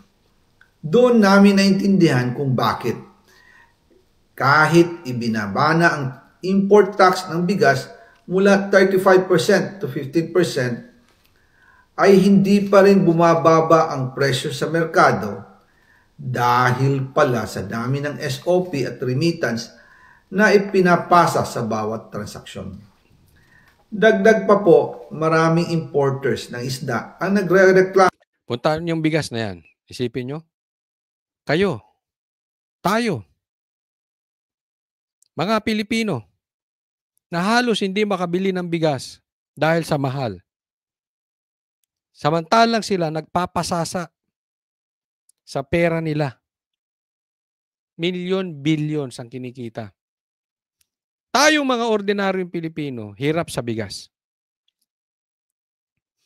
Doon namin naintindihan kung bakit. Kahit ibinaba na ang import tax ng bigas mula 35% to 15%, ay hindi pa rin bumababa ang presyo sa merkado dahil pala sa dami ng SOP at remittance na ipinapasa sa bawat transaksyon. Dagdag pa po, maraming importers ng isda ang nagre-reklamo.
Puntahan yung bigas na yan. Isipin nyo. Kayo. Tayo. Mga Pilipino na halos hindi makabili ng bigas dahil sa mahal. Samantalang sila nagpapasasa sa pera nila. Milyon, billions ang kinikita. Tayong mga ordinaryong Pilipino, hirap sa bigas.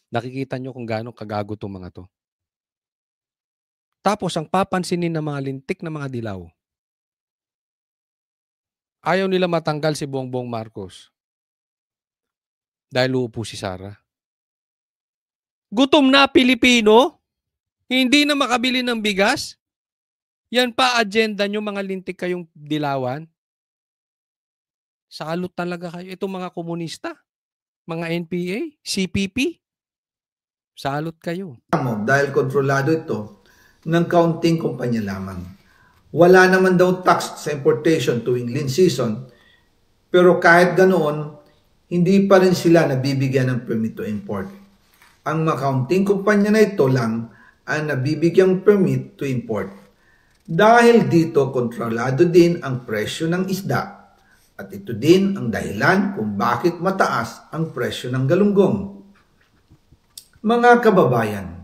Nakikita nyo kung gaano kagago itong mga to. Tapos ang papansinin ng mga lintik na mga dilaw, ayaw nila matanggal si Bongbong Marcos dahil uupo si Sara. Gutom na Pilipino, hindi na makabili ng bigas. Yan pa agenda nyo, mga lintik kayong dilawan. Salot talaga kayo. Itong mga komunista, mga NPA, CPP, salot kayo.
Dahil kontrolado ito ng kaunting kumpanya lamang. Wala naman daw tax sa importation tuwing lean season, pero kahit ganoon, hindi pa rin sila nabibigyan ng permit to import. Ang makaunting kumpanya na ito lang ang nabibigyang permit to import. Dahil dito, kontrolado din ang presyo ng isda. At ito din ang dahilan kung bakit mataas ang presyo ng galunggong. Mga kababayan,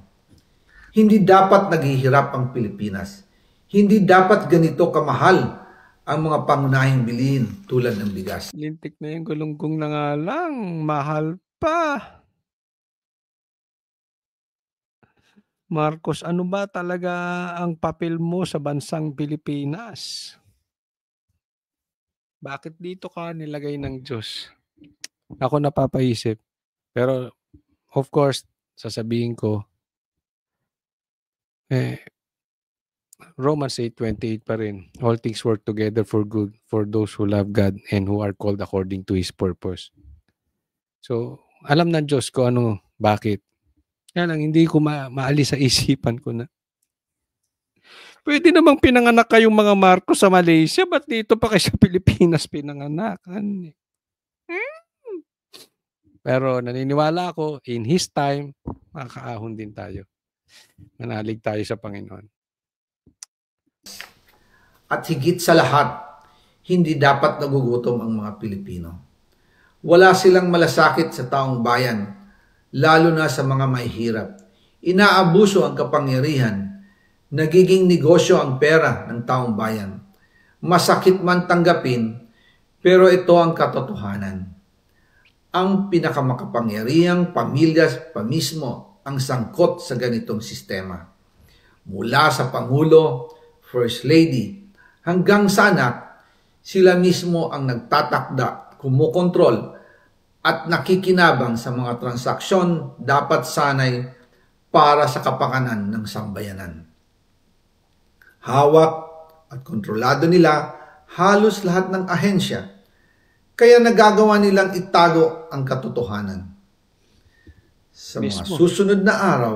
hindi dapat naghihirap ang Pilipinas. Hindi dapat ganito kamahal ang mga pangunahing bilihin tulad ng bigas.
Lintik na yung gulunggong na nga lang. Mahal pa. Marcos, ano ba talaga ang papel mo sa bansang Pilipinas? Bakit dito ka nilagay ng Diyos? Ako napapaisip. Pero, of course, sasabihin ko, Romans 8:28 pa rin. All things work together for good for those who love God and who are called according to His purpose. So, alam ng Diyos ko ano, bakit. Kaya lang, hindi ko maalis sa isipan ko na pwede namang pinanganak kayong mga Marcos sa Malaysia, ba't dito pa kayo sa Pilipinas pinanganakan? Pero naniniwala ako, in His time, makakaahon din tayo. Manalig tayo sa Panginoon.
At higit sa lahat, hindi dapat nagugutom ang mga Pilipino. Wala silang malasakit sa taong bayan, lalo na sa mga mahihirap. Inaabuso ang kapangyarihan, nagiging negosyo ang pera ng taong bayan. Masakit man tanggapin, pero ito ang katotohanan. Ang pinakamakapangyarihang pamilya pa mismo ang sangkot sa ganitong sistema. Mula sa Pangulo, First Lady, hanggang sa anak, sila mismo ang nagtatakda, kumukontrol, at nakikinabang sa mga transaksyon dapat sanay para sa kapakanan ng sambayanan. Hawak at kontrolado nila halos lahat ng ahensya, kaya nagagawa nilang itago ang katotohanan. Sa mga susunod na araw,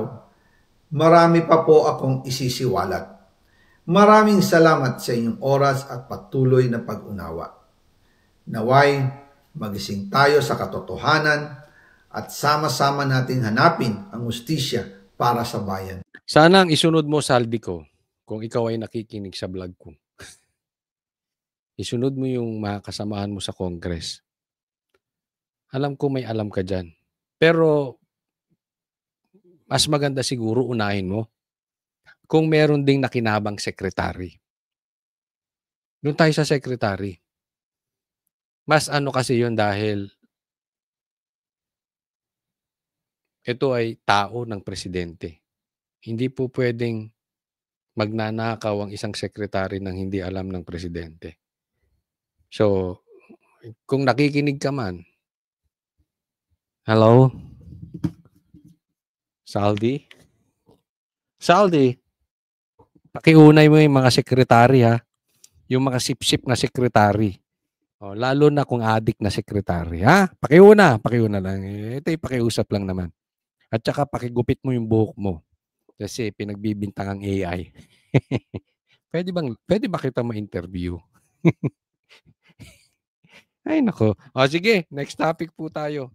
marami pa po akong isisiwalat. Maraming salamat sa inyong oras at patuloy na pag-unawa. Naway, magising tayo sa katotohanan at sama-sama nating hanapin ang hustisya para sa bayan.
Sana ang isunod mo, Saldi ko, kung ikaw ay nakikinig sa vlog ko. Isunod mo yung mga kasamahan mo sa Congress. Alam ko may alam ka dyan. Pero, mas maganda siguro unahin mo kung meron ding nakinabang sekretary. Doon tayo sa sekretary. Mas ano kasi yun dahil ito ay tao ng presidente. Hindi po pwedeng magnanakaw ang isang sekretary ng hindi alam ng presidente. So, kung nakikinig ka man, hello? Saldi? Saldi? Pakiunay mo yung mga sekretary ha. Yung mga sip-sip na sekretary. O, lalo na kung adik na sekretary. Ha? Pakiuna lang. Ito yung pakiusap lang naman. At saka pakigupit mo yung buhok mo. Kasi pinagbibintang ang AI. Pwede ba kita ma-interview? Ay nako. O sige, next topic po tayo.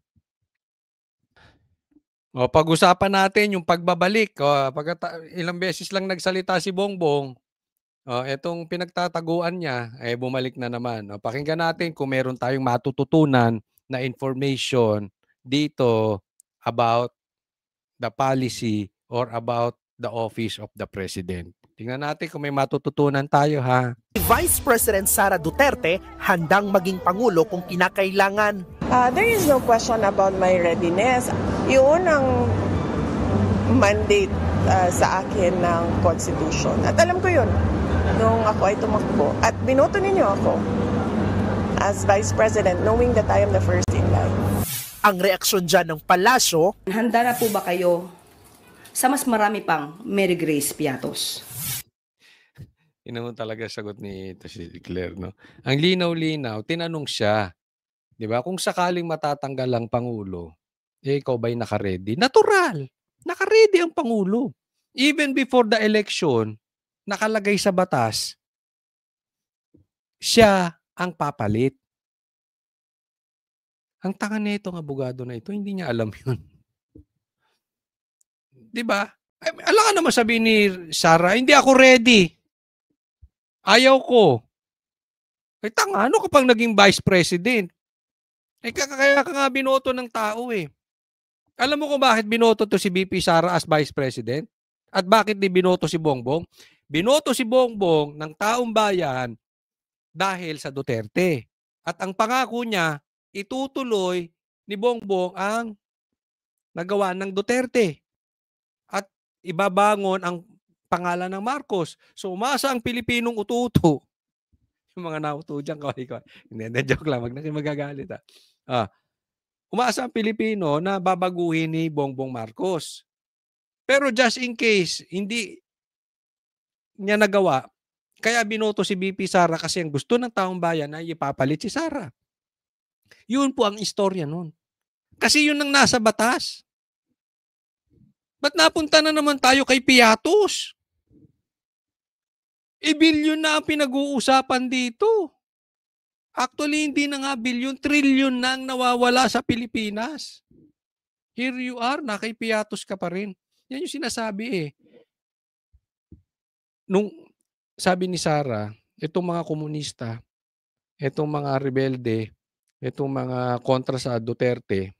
O pag-usapan natin yung pagbabalik. O, ilang beses lang nagsalita si Bongbong. O, etong pinagtataguan niya ay bumalik na naman. O, pakinggan natin kung meron tayong matututunan na information dito about the policy or about the office of the President. Tingnan natin kung may matututunan tayo ha.
Vice President Sara Duterte handang maging Pangulo kung kinakailangan.
There is no question about my readiness. Yun ang mandate sa akin ng Constitution. At alam ko yun nung ako ay tumakbo. At binoto ninyo ako as Vice President knowing that I am the first in line.
Ang reaksyon dyan ng palasyo,
handa na po ba kayo sa mas marami pang Mary Grace Piatos?
Yun naman talaga sagot ni si Claire, no? Ang linaw-linaw, tinanong siya, di ba? Kung sakaling matatanggal ang Pangulo, ikaw ba'y naka-ready? Natural! Naka-ready ang Pangulo. Even before the election, nakalagay sa batas, siya ang papalit. Ang tanga nitong abogado na ito, hindi niya alam yun. Di ba? Alam ka naman sabihin ni Sara, hindi ako ready. Ayaw ko. Ay tanga, ano kapag naging vice president? Kaya ka nga binoto ng tao eh. Alam mo kung bakit binoto to si VP Sara as Vice President? At bakit di binoto si Bongbong? Binoto si Bongbong ng taong bayan dahil sa Duterte. At ang pangako niya, itutuloy ni Bongbong ang nagawa ng Duterte. At ibabangon ang pangalan ng Marcos. So umasa ang Pilipinong ututo. Yung mga nauto dyan, kaway. Hindi, joke lang. Wag na kayo magagalit. Umasa ang Pilipino na babaguhin ni Bongbong Marcos. Pero just in case, hindi niya nagawa, kaya binoto si VP Sara kasi ang gusto ng taong bayan ay ipapalit si Sara. Yun po ang istorya nun. Kasi yun ang nasa batas. Ba't napunta na naman tayo kay Piatos? Bilyon na ang pinag-uusapan dito. Actually, hindi na nga bilyon, trilyon na ang nawawala sa Pilipinas. Here you are, na kay Piatos ka pa rin. Yan yung sinasabi eh. Nung sabi ni Sara, itong mga komunista, itong mga rebelde, itong mga kontra sa Duterte,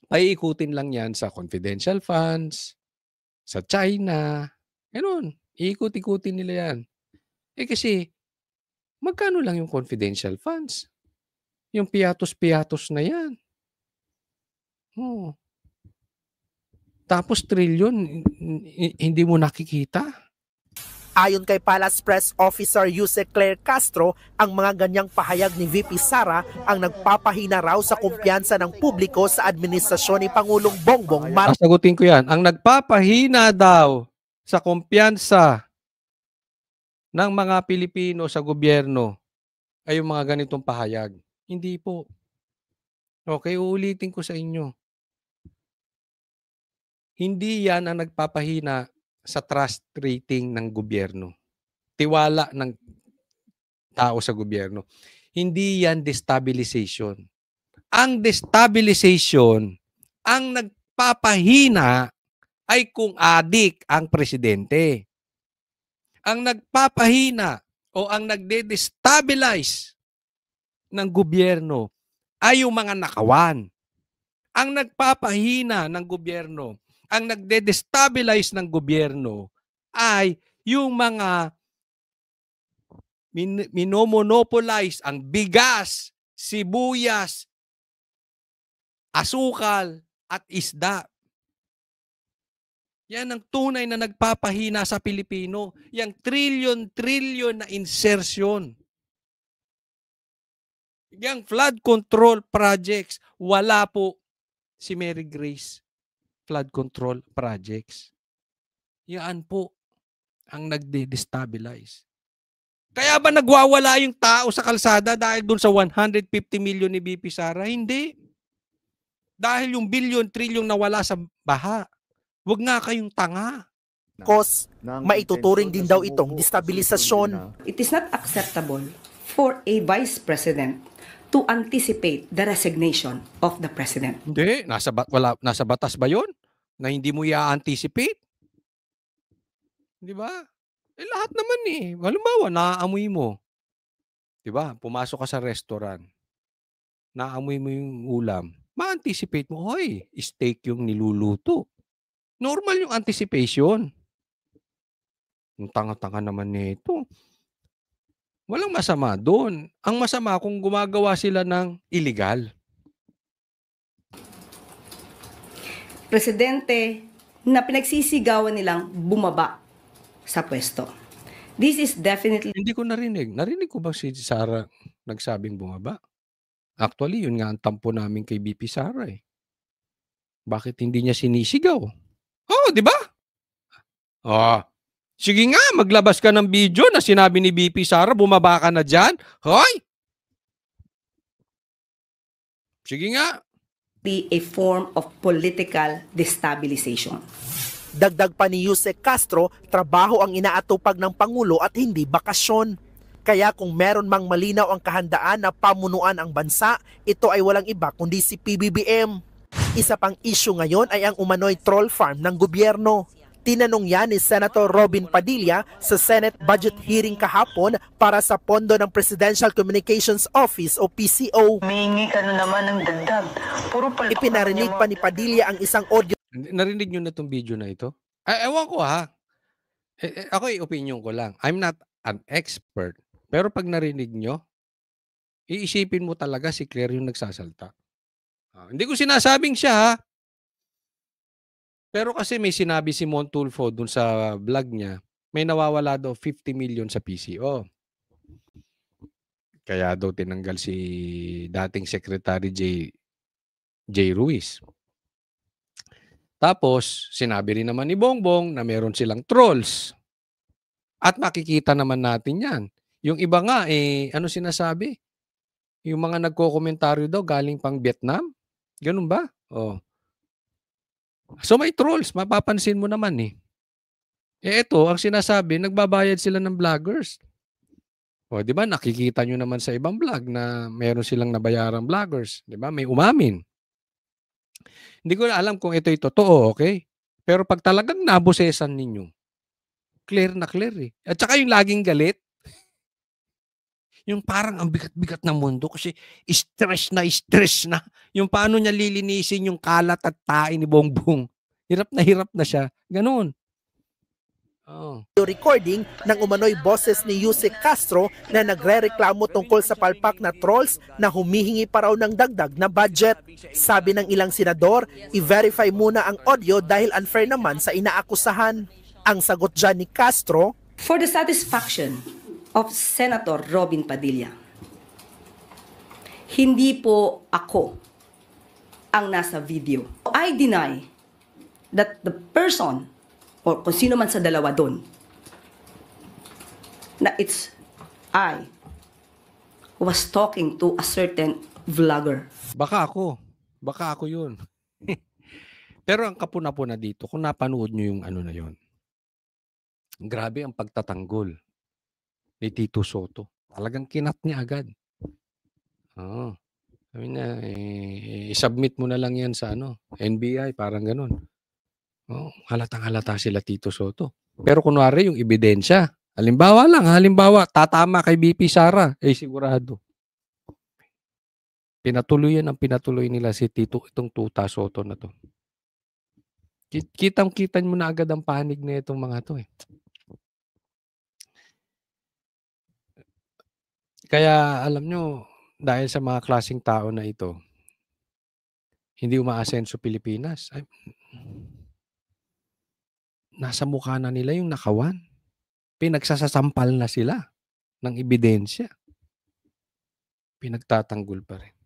ay ikutin lang yan sa confidential funds, sa China, gano'n. Iikot-ikutin nila yan. Kasi, magkano lang yung confidential funds? Yung piatos-piatos na yan. Tapos trilyon, hindi mo nakikita.
Ayon kay Palace Press Officer Jose Claire Castro, ang mga ganyang pahayag ni VP Sara ang nagpapahina raw sa kumpiyansa ng publiko sa administrasyon ni Pangulong Bongbong Marcos.
Sagutin ko yan. Ang nagpapahina daw sa kumpiyansa ng mga Pilipino sa gobyerno ay yung mga ganitong pahayag. Hindi po. Okay, uulitin ko sa inyo. Hindi yan ang nagpapahina sa trust rating ng gobyerno. Tiwala ng tao sa gobyerno. Hindi yan destabilization. Ang destabilization, ang nagpapahina ay kung adik ang presidente. Ang nagpapahina o ang nagde-destabilize ng gobyerno ay yung mga nakawan. Ang nagpapahina ng gobyerno, ang nagde-destabilize ng gobyerno ay yung mga minomonopolize ang bigas, sibuyas, asukal at isda. Yan ang tunay na nagpapahina sa Pilipino. Yang trillion na insertion. Yang flood control projects, wala po si Mary Grace flood control projects. Yan po ang nagde-destabilize. Kaya ba nagwawala yung tao sa kalsada dahil dun sa 150 million ni BP Sara? Hindi. Dahil yung billion, trillion nawala sa baha. Huwag nga kayong tanga.
Maituturing din daw itong destabilisasyon.
It is not acceptable for a vice president to anticipate the resignation of the president.
Hindi. Nasa batas ba yun? Na hindi mo i-anticipate? Di ba? Lahat naman eh. Halimbawa, naaamoy mo. Di ba? Pumasok ka sa restaurant. Naamoy mo yung ulam. Ma-anticipate mo, hoy, steak yung niluluto. Normal yung anticipation. Ang tanga-tanga naman nito. Walang masama doon. Ang masama kung gumagawa sila ng illegal.
Presidente na pinagsisigawan nilang bumaba sa pwesto. This is definitely...
Hindi ko narinig. Narinig ko ba si Sara nagsabing bumaba? Actually, yun nga ang tampo namin kay BP Sara eh. Bakit hindi niya sinisigaw? Oh, di ba? Sige nga, maglabas ka ng video na sinabi ni BP Sara, bumaba ka na dyan. Hoy! Sige nga.
be a form of political destabilization.
Dagdag pa ni Jose Castro, trabaho ang inaatupag ng Pangulo at hindi bakasyon. Kaya kung meron mang malinaw ang kahandaan na pamunuan ang bansa, ito ay walang iba kundi si PBBM. Isa pang issue ngayon ay ang umano'y troll farm ng gobyerno. Tinanong yan ni Senator Robin Padilla sa Senate budget hearing kahapon para sa pondo ng Presidential Communications Office o PCO.
Humingi ka na naman ng dagdag. Puro palpak
Ipinarinig pa ni Padilla ang isang audio.
Narinig nyo na itong video na ito? Ay, ewan ko ha. Ako opinion ko lang. I'm not an expert. Pero pag narinig nyo, iisipin mo talaga si Claire yung nagsasalta. Hindi ko sinasabing siya ha. Pero kasi may sinabi si Montulfo dun sa vlog niya, may nawawala daw 50 million sa PCO. Kaya daw tinanggal si dating Secretary J. Ruiz. Tapos, sinabi rin naman ni Bongbong na meron silang trolls. At makikita naman natin yan. Yung iba nga, ano sinasabi? Yung mga nagko-komentaryo daw galing pang Vietnam? Ganun ba? Oh. So may trolls, mapapansin mo naman eh. Ito, ang sinasabi, nagbabayad sila ng vloggers. O, di ba, nakikita nyo naman sa ibang vlog na meron silang nabayarang vloggers. Di ba, may umamin. Hindi ko na alam kung ito'y totoo, okay? Pero pag talagang nabusesan ninyo, clear na clear eh. At saka yung laging galit, yung parang ang bigat-bigat ng mundo kasi stress na. Yung paano niya lilinisin yung kalat at tae ni Bongbong. Hirap na siya. Ganun. Oh.
Recording ng umano'y boses ni Yusek Castro na nagrereklamo tungkol sa palpak na trolls na humihingi pa raw ng dagdag na budget. Sabi ng ilang senador, i-verify muna ang audio dahil unfair naman sa inaakusahan. Ang sagot dyan ni Castro,
For the satisfaction of Senator Robin Padilla, hindi po ako ang nasa video. I deny that the person or kung sino man sa dalawa doon na it's I who was talking to a certain vlogger.
Baka ako yun. Pero ang kapuna-puna dito, kung napanood nyo yung ano na yun, grabe ang pagtatanggol ni Tito Soto. Talagang kinat niya agad. Sabi na, i-submit mo na lang yan sa NBI, parang ganun. Halatang-halata sila Tito Soto. Pero kunwari yung ebidensya, halimbawa, tatama kay BP Sara, sigurado. Pinatuloy nila si Tito, itong Tuta Soto na to. Kitang-kita mo na agad ang panig na itong mga to eh. Kaya alam nyo, dahil sa mga klaseng tao na ito, hindi umaasenso Pilipinas. Nasa mukha na nila yung nakawan. Pinagsasasampal na sila ng ebidensya. Pinagtatanggol pa rin.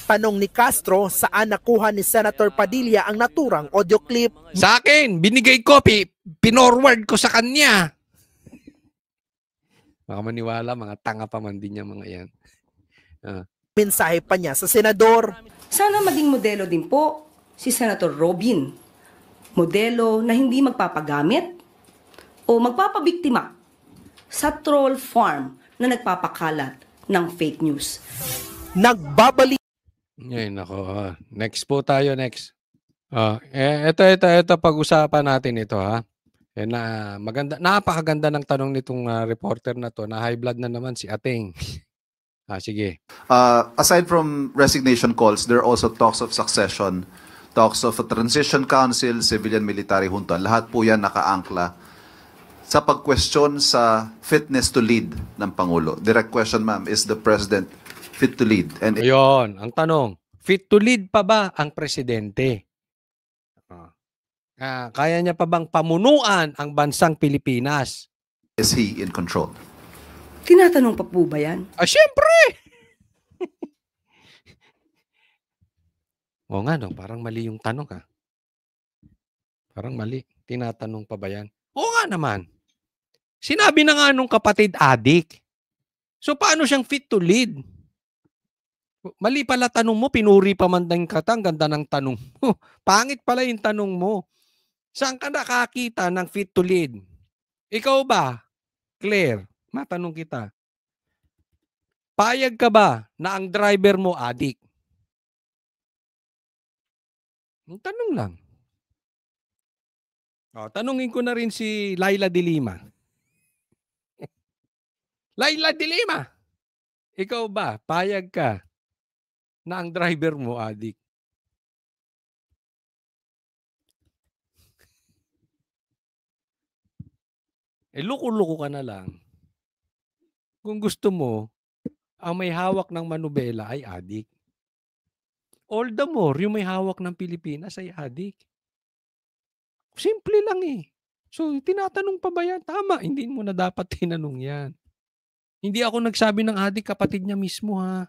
Tanong ni Castro, saan nakuha ni Senator Padilla ang naturang audio clip?
Sa akin, binigay ko, pinorward ko sa kanya. Baka maniwala, mga tanga pa man din yung mga yan.
Mensahe pa niya sa senador.
Sana maging modelo din po si Senator Robin. Modelo na hindi magpapagamit o magpapabiktima sa troll farm na nagpapakalat ng fake news.
Nagbabalik
Ngayon ako. Next po tayo, next. Ito pag-usapan natin ito ha. Maganda, napakaganda ng tanong nitong reporter na to. Na high blood na naman si Ateng. Sige.
Aside from resignation calls, there are also talks of succession, talks of a transition council, civilian military junta. Lahat po yan nakaangkla sa pag-question sa fitness to lead ng Pangulo. Direct question, ma'am, is the President fit to lead? And
Ayun, ang tanong, fit to lead pa ba ang presidente? Kaya niya pa bang pamunuan ang bansang Pilipinas?
is he in control?
Tinatanong pa po ba yan?
Siyempre! O nga, no, parang mali yung tanong Parang mali. Tinatanong pa ba yan? Oo nga naman. Sinabi na nga nung kapatid adik. So paano siyang fit to lead? Mali pala tanong mo, pinuri pa man ng kata, ang ganda ng tanong mo. Pangit pala yung tanong mo. Saan ka nakakita ng fit to lead? Ikaw ba, Claire? Matanong kita. Payag ka ba na ang driver mo adik? Ang tanong lang. Tanungin ko na rin si Laila de Lima. Laila de Lima, ikaw ba, payag ka na ang driver mo adik? Luko-luko ka na lang. Kung gusto mo, ang may hawak ng manubela ay adik. All the more, yung may hawak ng Pilipinas ay adik. Simple lang eh. So, tinatanong pa ba yan? Tama, hindi mo na dapat tinanong yan. Hindi ako nagsabi ng adik, kapatid niya mismo ha.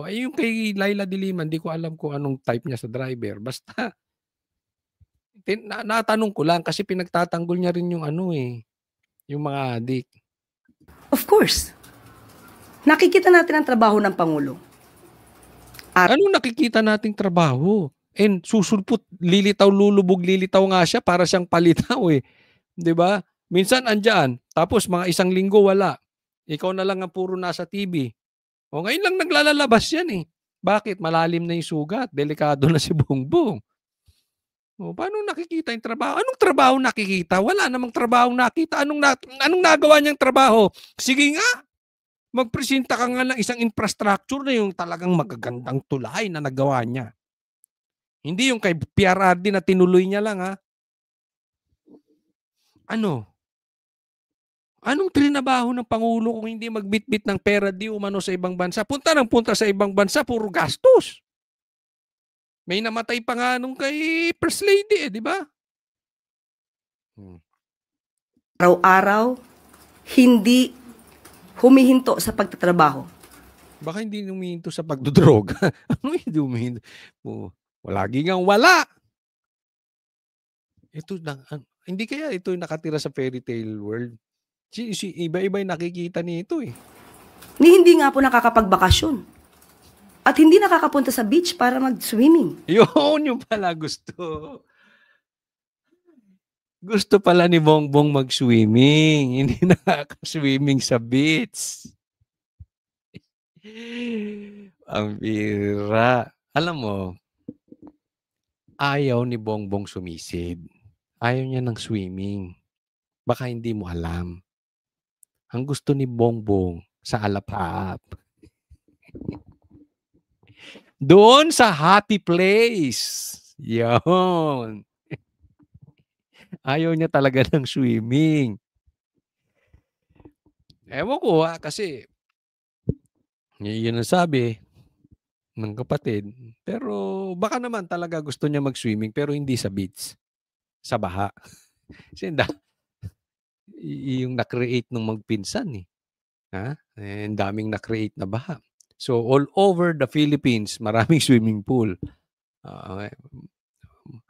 Yung kay Laila de Lima, hindi ko alam kung anong type niya sa driver. Basta, natanong ko lang kasi pinagtatanggol niya rin yung yung mga adik.
Of course. Nakikita natin ang trabaho ng Pangulo.
Anong nakikita nating trabaho? And susulpot, lilitaw, lulubog, lilitaw nga siya para siyang palitaw eh. 'Di ba? Minsan andyan, tapos mga isang linggo wala. Ikaw na lang ang puro nasa TV. Ngayon lang naglalabas yan eh. Bakit? Malalim na yung sugat. Delikado na si Bongbong. Paano nakikita yung trabaho? Anong trabaho nakikita? Wala namang trabaho nakita. Anong nagawa niyang trabaho? Sige nga. Magpresenta ka nga ng isang infrastructure na yung talagang magagandang tulay na nagawa niya. Hindi yung kay PRRD na tinuloy niya lang ha. Anong trinabaho ng Pangulo kung hindi magbitbit ng pera di umano sa ibang bansa? Punta sa ibang bansa, puro gastos. May namatay pa nga nung kay First Lady di ba?
Araw-araw, hindi humihinto sa pagtatrabaho.
Baka hindi humihinto sa pagdodroga. Ano hindi humihinto? Lagi ngang wala. Hindi kaya ito yung nakatira sa fairy tale world? Iba-iba yung nakikita nito eh.
Hindi nga po nakakapagbakasyon. At hindi nakakapunta sa beach para mag-swimming.
Yun yung pala gusto. Gusto pala ni Bongbong mag-swimming. Hindi nakaka-swimming sa beach. Ang bira. Alam mo, ayaw ni Bongbong sumisid. Ayaw niya ng swimming. Baka hindi mo alam. Ang gusto ni Bongbong sa Alapap. Doon sa happy place. Yun. Ayaw niya talaga ng swimming. Ewan ko kasi yun ang sabi ng kapatid. Pero baka naman talaga gusto niya mag-swimming pero hindi sa beach. Sa baha. Kasi yung na-create nung magpinsan eh. Ang daming na-create na baha. So all over the Philippines, maraming swimming pool.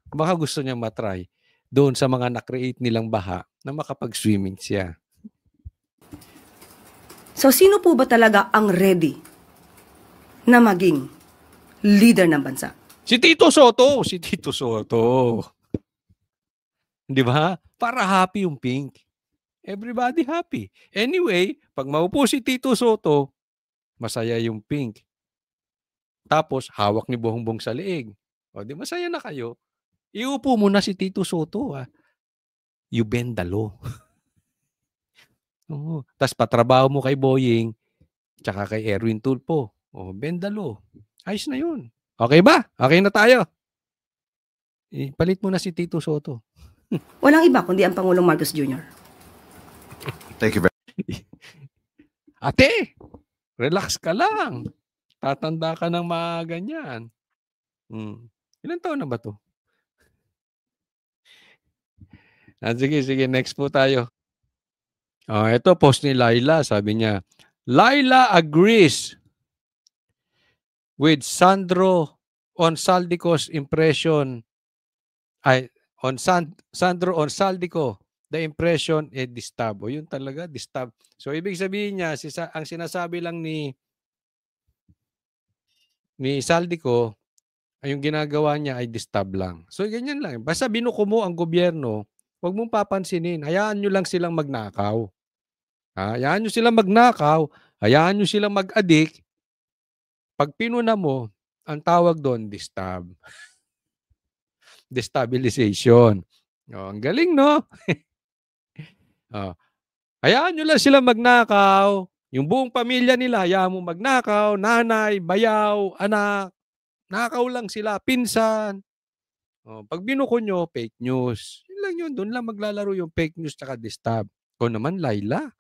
Baka gusto niya matry doon sa mga na-create nilang baha na makapag-swimming siya.
So sino po ba talaga ang ready na maging leader ng bansa?
Si Tito Soto. Di ba? Para happy yung pink. Everybody happy. Anyway, pag maupo si Tito Soto, masaya yung pink. Tapos, hawak ni Bongbong sa leeg. Di masaya na kayo. Iupo mo na si Tito Soto. You bend the law. Tapos patrabaho mo kay Boying, tsaka kay Erwin Tulfo. Bend the law. Ayos na yun. Okay ba? Okay na tayo. Palit mo na si Tito Soto.
Walang iba kundi ang Pangulong Marcos Jr.
Thank you very
much. Ate, relax ka lang. Tatanda ka ng mga ganyan. Ilan taon na ba to? Sige, next po tayo. Ito, post ni Laila. Sabi niya, Laila agrees with Sandro on Saldico's impression. Sandro on Saldico, the impression is disturb. Yun talaga, disturb. So, ibig sabihin niya, ang sinasabi lang ni Saldico, ay yung ginagawa niya ay disturb lang. So, ganyan lang. Basta binuko mo ang gobyerno, huwag mong papansinin. Hayaan nyo lang silang magnakaw. Hayaan nyo silang magnakaw. Hayaan nyo silang mag-addict. Pag pinuna mo, ang tawag doon, disturb. Destabilization. Oh, ang galing, no? Oh, hayaan nyo lang sila magnakaw. Yung buong pamilya nila, hayaan mo magnakaw, nanay, bayaw, anak. Nakaw lang sila, pinsan. Oh, pag binuko nyo, fake news. Yun lang yun. Doon lang maglalaro yung fake news tsaka disturb. O naman, Laila,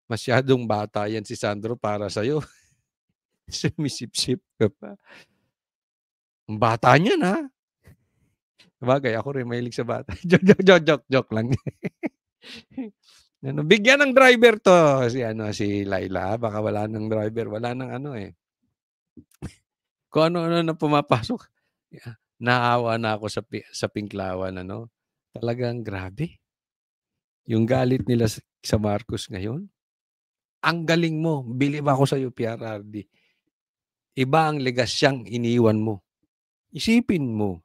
masyadong bata yan si Sandro para sa'yo. Sumisip-sip ka pa. Ang bata niyan, ha? Sabagay, ako rin mahilig sa bata. Joke lang. Ano, bigyan ng driver to si Laila. Baka wala nang driver. Wala nang ano eh. Kung ano-ano na pumapasok. Naawa na ako sa Pinklawan. Ano? Talagang grabe. Yung galit nila sa Marcos ngayon. Ang galing mo. Bilib ako sa iyo, PRRD. Iba ang legasyang iniwan mo. Isipin mo.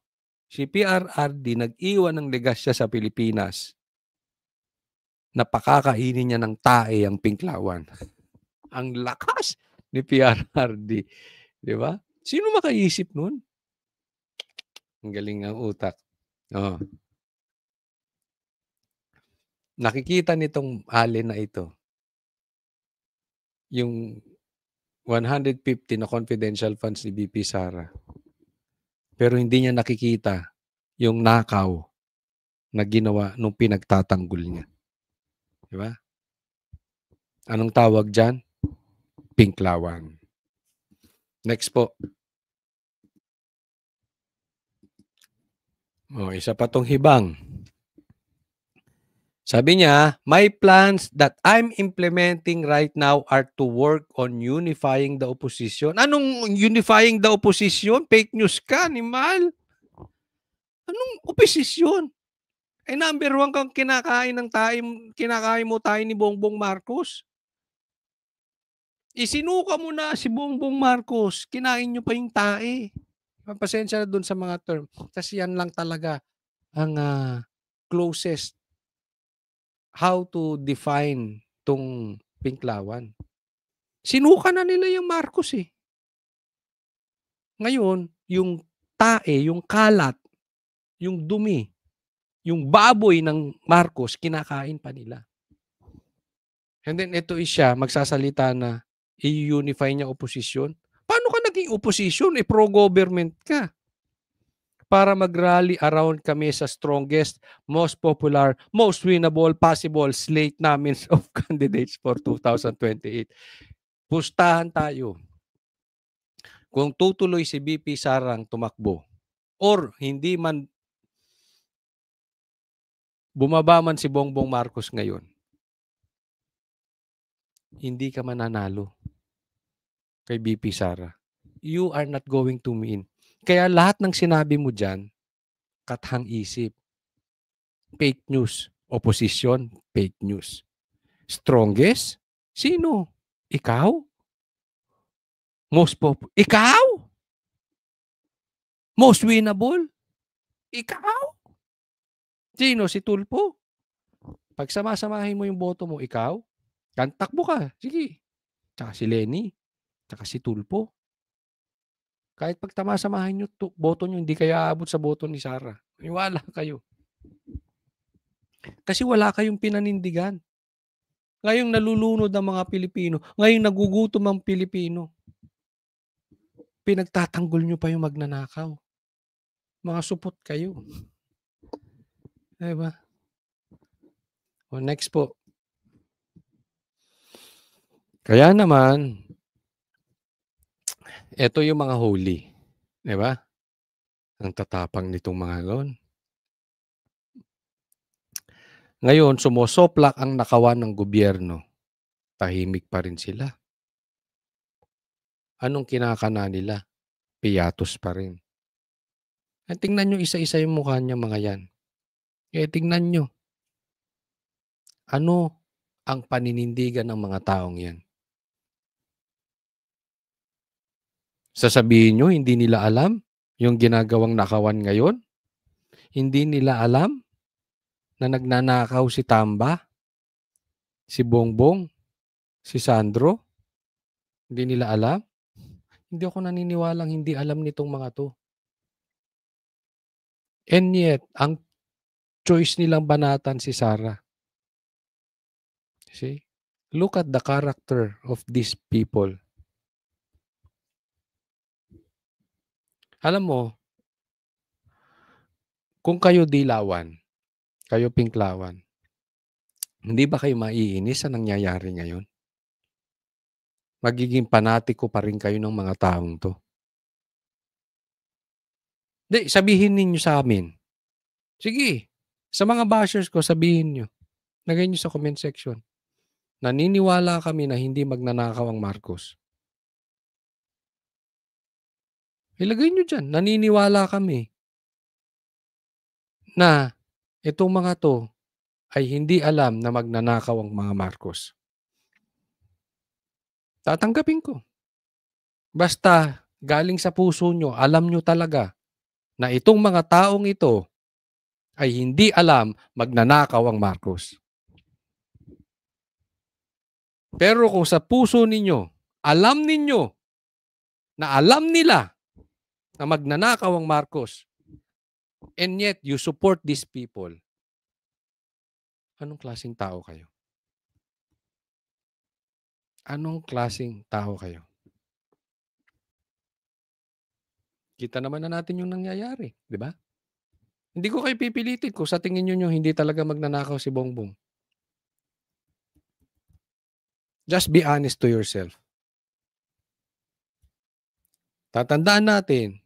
Si PRRD nag-iwan ng legasya sa Pilipinas. Napakakainin niya ng tae ang Pinklawan. Ang lakas ni PRRD. Di ba? Sino makaisip nun? Ang galing ang utak. Oh. Nakikita nitong alin na ito. Yung 150 na confidential funds ni BP Sara. Pero hindi niya nakikita yung nakaw na ginawa nung pinagtatanggol niya. Di ba? Anong tawag dyan? Pinklawan. Next po. Oh, isa pa tong hibang. Sabi niya, my plans that I'm implementing right now are to work on unifying the opposition. Anong unifying the opposition? Fake news ka, animal. Anong oposisyon? Number 1 kang kinakain mo tayo ni Bongbong Marcos. Isinuka mo na si Bongbong Marcos. Kinain nyo pa yung tae. Pasensya na dun sa mga term. Kasi yan lang talaga ang closest how to define tong Pinklawan. Sinuka na nila yung Marcos eh. Ngayon, yung tae, yung kalat, yung dumi, yung baboy ng Marcos, kinakain pa nila. And then ito siya, magsasalita na i-unify niya oposisyon. Paano ka naging oposisyon? Pro-government ka. Para mag-rally around kami sa strongest, most popular, most winnable possible slate namin of candidates for 2028. Pustahan tayo. Kung tutuloy si BP Sarang tumakbo or hindi man bumaba man si Bongbong Marcos ngayon, hindi ka mananalo kay BP Sara. You are not going to win. Kaya lahat ng sinabi mo dyan, kathang isip. Fake news. Opposition, fake news. Strongest? Sino? Ikaw? Ikaw? Most winnable? Ikaw? Sino? Si Tulfo? Pag samasamahin mo yung boto mo, ikaw? Takbo ka. Sige. Tsaka si Lenny. Tsaka si Tulfo. Kahit pag tamasamahan nyo, boto nyo, hindi kayo aabot sa boto ni Sara. Iwala kayo. Kasi wala kayong pinanindigan. Ngayong nalulunod ang mga Pilipino. Ngayong nagugutom ang Pilipino. Pinagtatanggol nyo pa yung magnanakaw. Mga supot kayo. Diba? O next po. Kaya naman, ito yung mga holy. Diba? Ang tatapang nitong mga gaon. Ngayon, sumusoplak ang nakawan ng gobyerno. Tahimik pa rin sila. Anong kinakana nila? Piyatos pa rin. At tingnan nyo isa-isa yung mukha niya mga yan. Tingnan nyo. Ano ang paninindigan ng mga taong yan? Sasabihin nyo, hindi nila alam yung ginagawang nakawan ngayon? Hindi nila alam na nagnanakaw si Tamba, si Bongbong, si Sandro? Hindi nila alam? Hindi ako naniniwalang hindi alam nitong mga to. And yet, ang choice nilang banatan si Sara. See? Look at the character of these people. Alam mo, kung kayo dilawan, kayo pinklawan, hindi ba kayo maiinis sa nangyayari ngayon? Magiging panatiko pa rin kayo ng mga taong to. Di, sabihin ninyo sa amin. Sige, sa mga bashers ko, sabihin nyo. Lagay nyo sa comment section. Naniniwala kami na hindi magnanakaw ang Marcos. Ilagay nyo dyan. Naniniwala kami na itong mga to ay hindi alam na magnanakaw ang mga Marcos. Tatanggapin ko. Basta galing sa puso nyo, alam nyo talaga na itong mga taong ito ay hindi alam magnanakaw ang Marcos. Pero kung sa puso ninyo, alam ninyo na alam nila na magnanakaw ang Marcos, and yet you support these people, anong klaseng tao kayo? Anong klaseng tao kayo? Kita naman na natin yung nangyayari, di ba? Hindi ko kayo pipilitin kung sa tingin nyo hindi talaga magnanakaw si Bongbong. Just be honest to yourself. Tatandaan natin,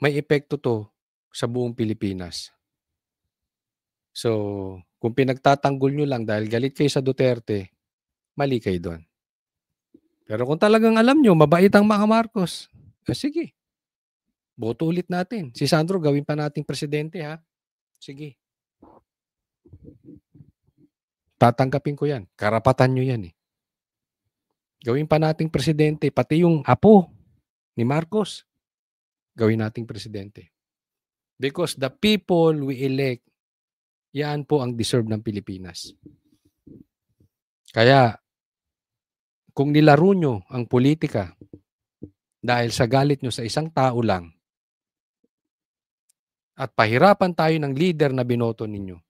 may epekto to sa buong Pilipinas. So, kung pinagtatanggol nyo lang dahil galit kayo sa Duterte, mali kayo doon. Pero kung talagang alam nyo, mabait ang mga Marcos, sige. Boto ulit natin. Si Sandro, gawin pa nating presidente, ha? Sige. Tatanggapin ko yan. Karapatan nyo yan, eh. Gawin pa nating presidente. Pati yung apo ni Marcos, gawin nating presidente. Because the people we elect, yan po ang deserve ng Pilipinas. Kaya, kung nilaro nyo ang politika dahil sa galit nyo sa isang tao lang at pahirapan tayo ng leader na binoto ninyo,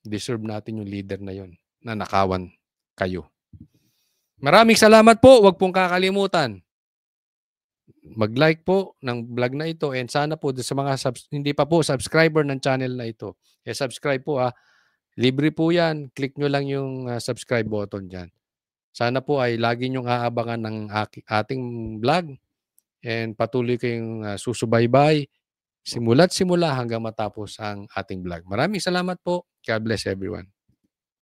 deserve natin yung leader na yon na nakawan kayo. Maraming salamat po. Huwag pong kakalimutan. Mag-like po ng vlog na ito and sana po sa mga hindi pa po subscriber ng channel na ito, subscribe po, ha. Libre po yan. Click nyo lang yung subscribe button dyan. Sana po ay lagi nyong aabangan ng ating vlog and patuloy kayong susubaybay simula't simula hanggang matapos ang ating vlog. Maraming salamat po. God bless everyone.